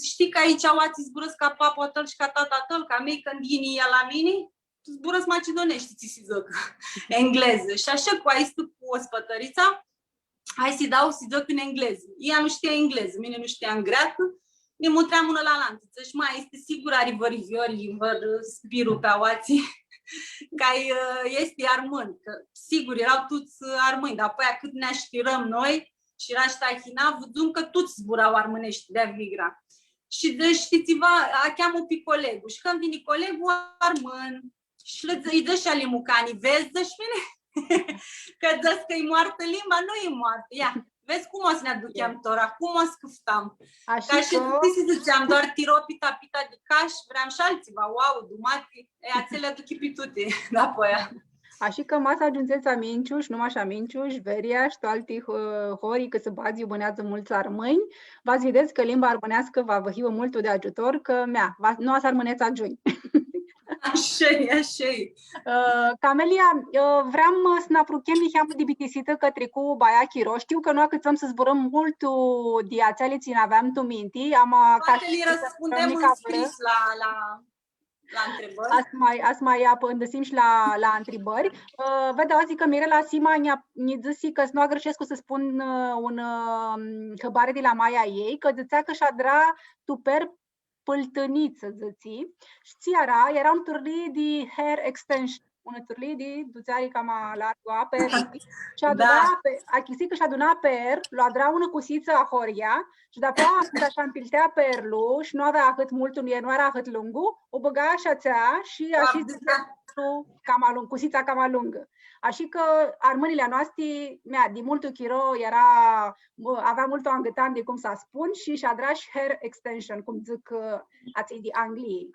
știi că aici oații zburăsc ca papa tăl și ca tata tăl, ca mei când vine ea la mine, zburăsc macedonești, ți se zic, engleză. Și așa cu ai stă cu ospătărița, hai să-i dau să-i zic în engleză. Ea nu știa engleză, mine nu știa în greacă, ne mutream una la lanță. Și mai este sigur are văriviori, văr spirul pe aoații, că este armân. Că sigur erau toți armâni, dar apoi cât ne aștirăm noi și era ștachina, văzum că toți zburau armânești de vigra. Și de știți-vă, cheamă pe colegul. Și când vine colegul armân și îi dă și ale mucanii, vezi, dă-și mine? Că dă-ți că e moartă limba, nu e moartă. Ia. Vezi cum o să ne aducem tora, cum o scăftam. Ca și să ziceam, doar tiropita, pita de caș, vreau și alțiva, wow, dumati, ațele aduci pitute, apoi. Așa că masa ajungeți minciuș, numai așa minciuș, veria și alții horii că se bazi iubânează mulți armâni, v-ați vedeți că limba armânească va vă mult de ajutor, că nu ați armâneți ajuni. Așa-i. Camelia, vreau să ne apropiem de bitisită către cu Baia Chiro. Știu că noi cât să zburăm mult de ațele țin aveam tu minti. Poate le răspundem în scris la întrebări. Ați mai apândesim și la întrebări. Vedeau azi că Mirela Sima ne zisi că nu greșesc să spun un hăbare de la Maia ei, că zicea că și-a tuper pâltăniță, ziții, și era un turli de hair extension, un turli de duțeari cam largă pe și a chisit că și-a adunat per, l-a una cusiță a horia și după aceea așa împiltea perlu și nu avea atât mult, nu era atât lungul, o băga așa țea și a și cusița cam lungă. Așa că armânile noastre, de multul chiro avea mult o angătan de cum să spun și și-a drași hair extension, cum zic ații de Angliei.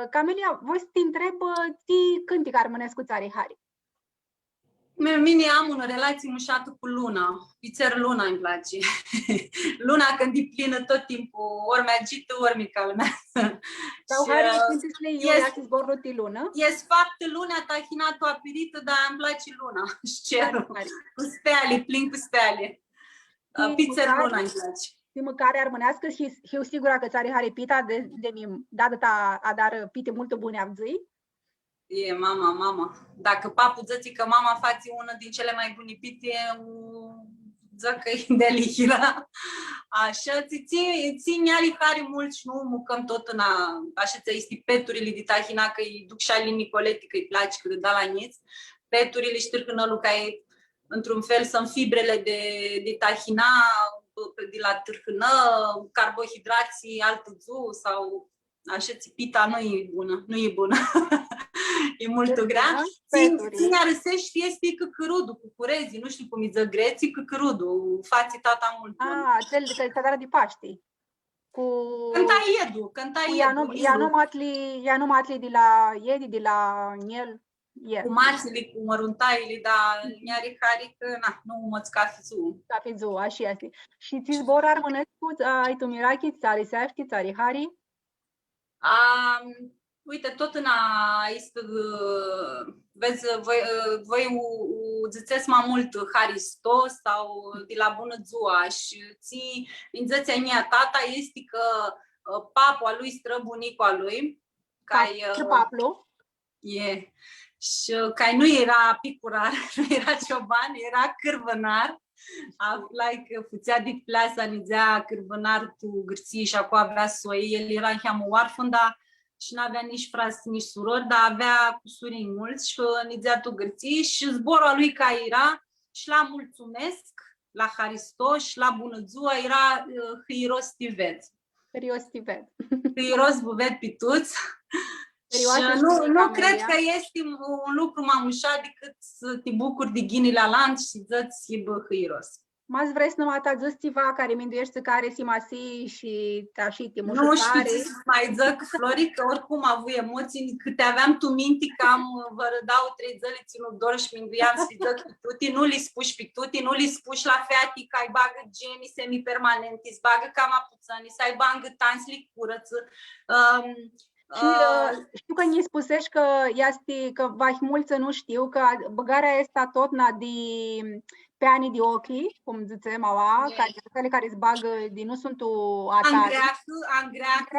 Camelia, voi să te întreb, cântic armânesc cu țarii Hari? Mine am o relație mușată cu luna. Pițer luna îmi place. Luna când e plină tot timpul, ori mi agită, ori mi calmează. Sau Hari, când îți zborul de lună? Este fapt lunea tahinată apirită, dar îmi place luna. Și cerul. Cu steale, plin cu steale. Pițer luna îmi place. Și mâncare armânească și eu sigura că țarii Hari pita de data a dar pite multe bune avzii. E, mama. Dacă papul zice că mama face una din cele mai bune pite, zic că e de lihira. Așa, ține alihari mult și nu mucăm tot în așa ți-ai peturile de tahina, că îi duc și alii Nicoleti, că îi place, că îi da la niț. Peturile și târcânălul, că e într-un fel sunt fibrele de tahina, de la târhână, carbohidrații, altă zu sau așa țipita nu e bună, nu e bună. E mult grea. Ține răsești este căcărudul, cu curezii, nu știu cum îi zăgreții, căcărudul, fații tata mult bun. Cel de călțătarea de Paști. Cântaiedu. Ea nu matli de la Iedi, de la Niel. Cu marțile, cu măruntaiile, dar ne-are care că nu măți ca fizu. Ca fizu, așa este. Și ți zbor armănescu, ai tu mirachi, țari seafti, țari hari? Uite, tot în este, vezi, voi ziceți mai mult Hristos sau de la bună ziua și ții, în zăția mea, tata este că papua lui, străbunicul lui, Paplu. Și că nu era picurar, nu era cioban, era cârvănar. Aflai că fuțea de pleasa, nizea cârvănar tu gârții și acum avea soi. El era în cheamă oarfân, dar și nu avea nici frați, nici surori, dar avea cusurii mulți și nizea tu gârții. Și zborul lui ca era și la mulțumesc, la Hristos și la bună ziua era Hâiros Tivet. Hâiros Buvet Pituț. Și nu cred că este un lucru mai ușor decât să te bucuri de ghinii la lanț și să-ți hâiros. Mas vrei să nu mă ceva care minduiești care si masi și te-a te nu știu ce să mai zic, Flori, că oricum am avut emoții, câte aveam tu minti că vă rădau 3 zăli ținut dor și minduiam să-i zic pe tuti, nu li spuși pe tuti, nu li spuși la feati că ai bagă geni semipermanenti, îți bagă cam apuțăni, să ai bangă tanți li curăță. Știu că ni spusești că vai mulți nu știu că băgarea asta tot pe ani de ochii, cum zicem, care îți bagă din nu sunt angreacă,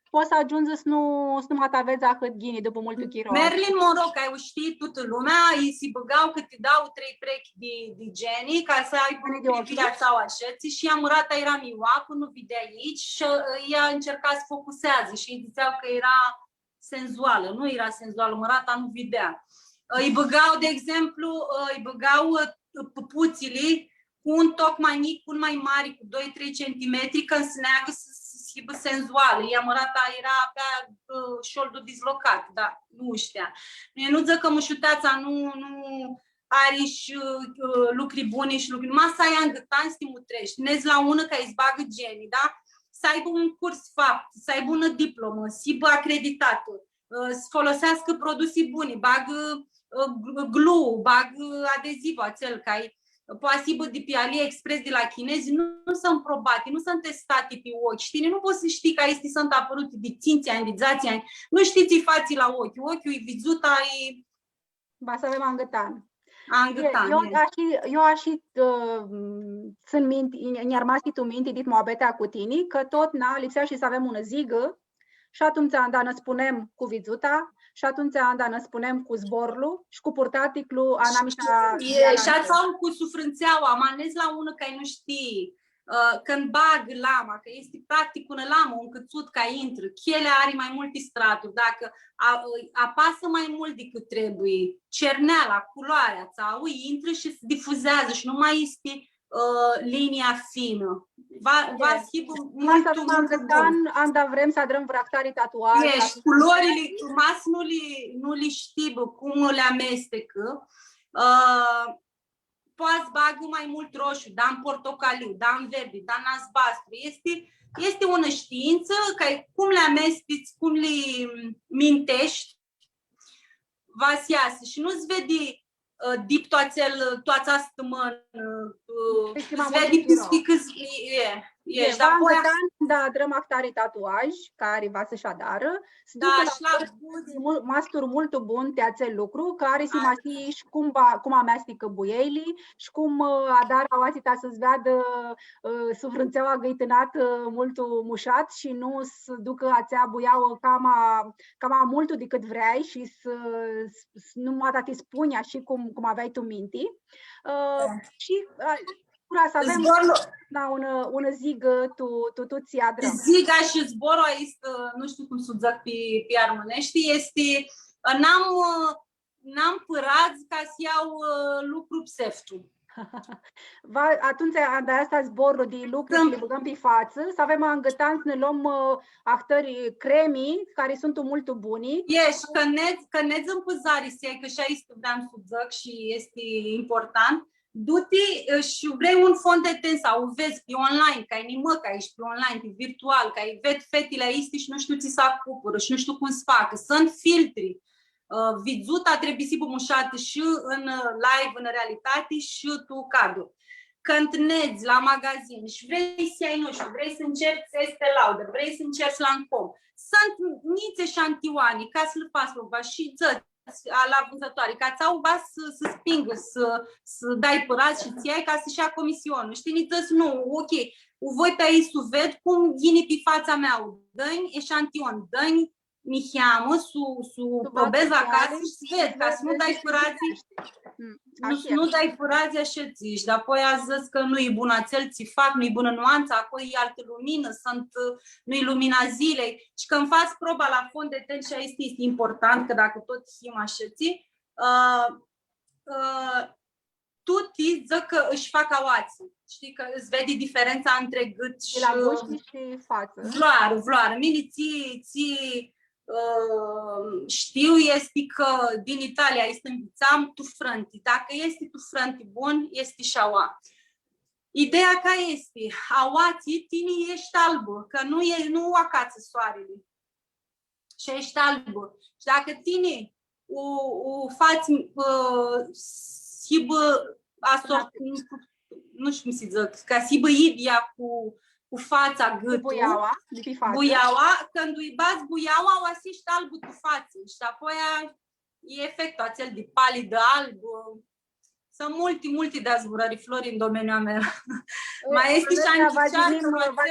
poți să ajungi să nu mai aveți ahăt ghini după multul chiro. Marilyn Monroe, ai știi toată lumea, îi se băgau că te dau 3 prechi de genii ca să ai privirea sau așa, și ea murata era mioapă, nu vedea aici și ea încerca să focusează și îi ziceau că era senzuală, nu era senzuală, murata nu vedea. Îi băgau, de exemplu, păpuțile cu un toc mai mic, un mai mare, cu 2-3 cm, când se neagă să fie senzuală. Ea mărata era avea șoldul dislocat, dar nu știa. Nu zic că mușuteața nu are și lucruri bune și lucruri. Numai să ai angătan să te mutrești. Nezi la ună că îți bagă genii, da? Să aibă un curs fapt, să aibă una diplomă, să aibă acreditată, să folosească produse bune, bagă glue, bagă adeziv acel că ai poate să de pe AliExpress de la chinezi, nu sunt probate, nu sunt testate pe ochi. Știi, nu poți să știi că este sunt apărute de 5 ani, de 10 ani. Nu știți fații la ochi. Ochiul e vizut, ai... Ba să avem angătan. Eu aș sunt minti, i-ar masi tu minti dit moabetea cu tine, că tot lipsea și să avem una zigă și atunci ne spunem cu vizuta, și atunci ne spunem cu zborlu și cu purtaticlu anamita. Și sau cu sufrânțeaua, am ales la unul că nu știi. Când bag lama, că este practic una lamă, un cățut ca intră, chelea are mai multe straturi, dacă apasă mai mult decât trebuie, cerneala, culoarea, sau intră și se difuzează și nu mai este linia fină. Va schimba mult. Vrem să adrăm vractarii tatuaje. Și culorile, nu li știi cum le amestecă. Poți bagă mai mult roșu, da în portocaliu, da în verde, da în albastru. Este o știință că cum le amesteci, cum le mintești, va iasă și nu-ți vede dip toată asta mână, îți vede ești. Da, adrăm actarii tatuaj, care va să-și adară, să ducă mastur mult bun de acel lucru, care se masi și cum amestecă buielii și cum adara oasita să-ți vadă sufrânțeaua găitânat mult mușat și nu să ducă acea buiaua cam multul decât vrei și să nu mai te spuni așa cum aveai tu minti. Și să avem una zigă, tu ți adrăm. Ziga și zborul este, nu știu cum să zic pe armânești, este, n-am părați ca să iau lucru pseftul. Atunci, de asta zborul de lucru și le băgăm pe față, să avem angătan să ne luăm actări cremii, care sunt mult buni. Ești, că ne zâmpăzari se, că și aici vreau să zic și este important. Du-te și vrei un fond de ten sau vezi pe online, că ai nimă, că ești pe online, pe virtual, că ai vezi fetile aici și nu știu ți se acupără și nu știu cum să facă. Sunt filtri. Vizuta trebuie să mușată și în live, în realitate și tu cadru. Că întâlneți la magazin și vrei să ai, nu știu, vrei să încerci Estée Lauder, vrei să încerci Lancôme. Sunt niște eșantioane ca să le faci proba și la vânzătoare, ca ți-au să spingă, să dai părați și ți ai ca să-și ia comisionul. Știi, nici nu, ok, voi pe aici să ved cum vine pe fața mea, dă-mi eșantion, dă-mi mihiamă, să probez acasă și ved, ca să nu dai părații. Nu dai părații așa zici, dar apoi a zis că nu e bună țel, ți fac, nu e bună nuanța, apoi e altă lumină, nu e lumina zilei. Și când faci proba la fond de ten, și aici este important, că dacă tot him așa ții, tu te zic că își fac aoații. Știi că îți vede diferența între gât și... la buști și față. Vloară. Mine știu este că din Italia este învățam tufrânti. Dacă este tufrânti bun, este și aua. Ideea ca este, aoații, tine ești albă, că nu acață soarele. Și ești albă. Și dacă tine o faci nu știu cum se zic, ca să idia cu fața, gâtul, buiaua, când îi bați buiaua, o asiști albul cu față și apoi e efectul acel de palid alb. Sunt multe dezvoltări flori în domeniul meu. Mai este și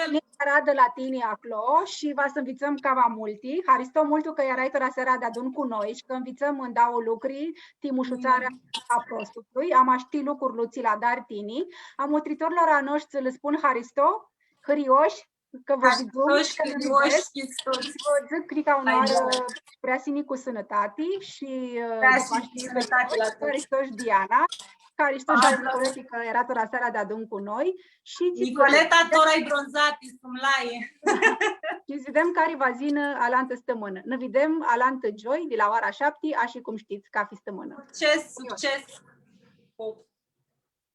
anticeară de la tine acolo și va să învățăm cava multi. Haristo multul că erai tora seara de adun cu noi și că învățăm în dau lucruri, timușuțarea a prostului. Am aști lucruri luții la dar tini. Am utritorilor a noștri să le spun Haristo, hărioși, că vă zic, vă zic crica onoară prea sini cu sănătate și Haristoși Diana, Haristoși Nicoleti, că era tora seara de adun cu noi. Nicoleta tora-i bronzati, sumlaie. Și vedem care va zină alantă stămână. Ne vedem alantă joi de la ora 7, așa cum știți, ca fi stămână. Succes!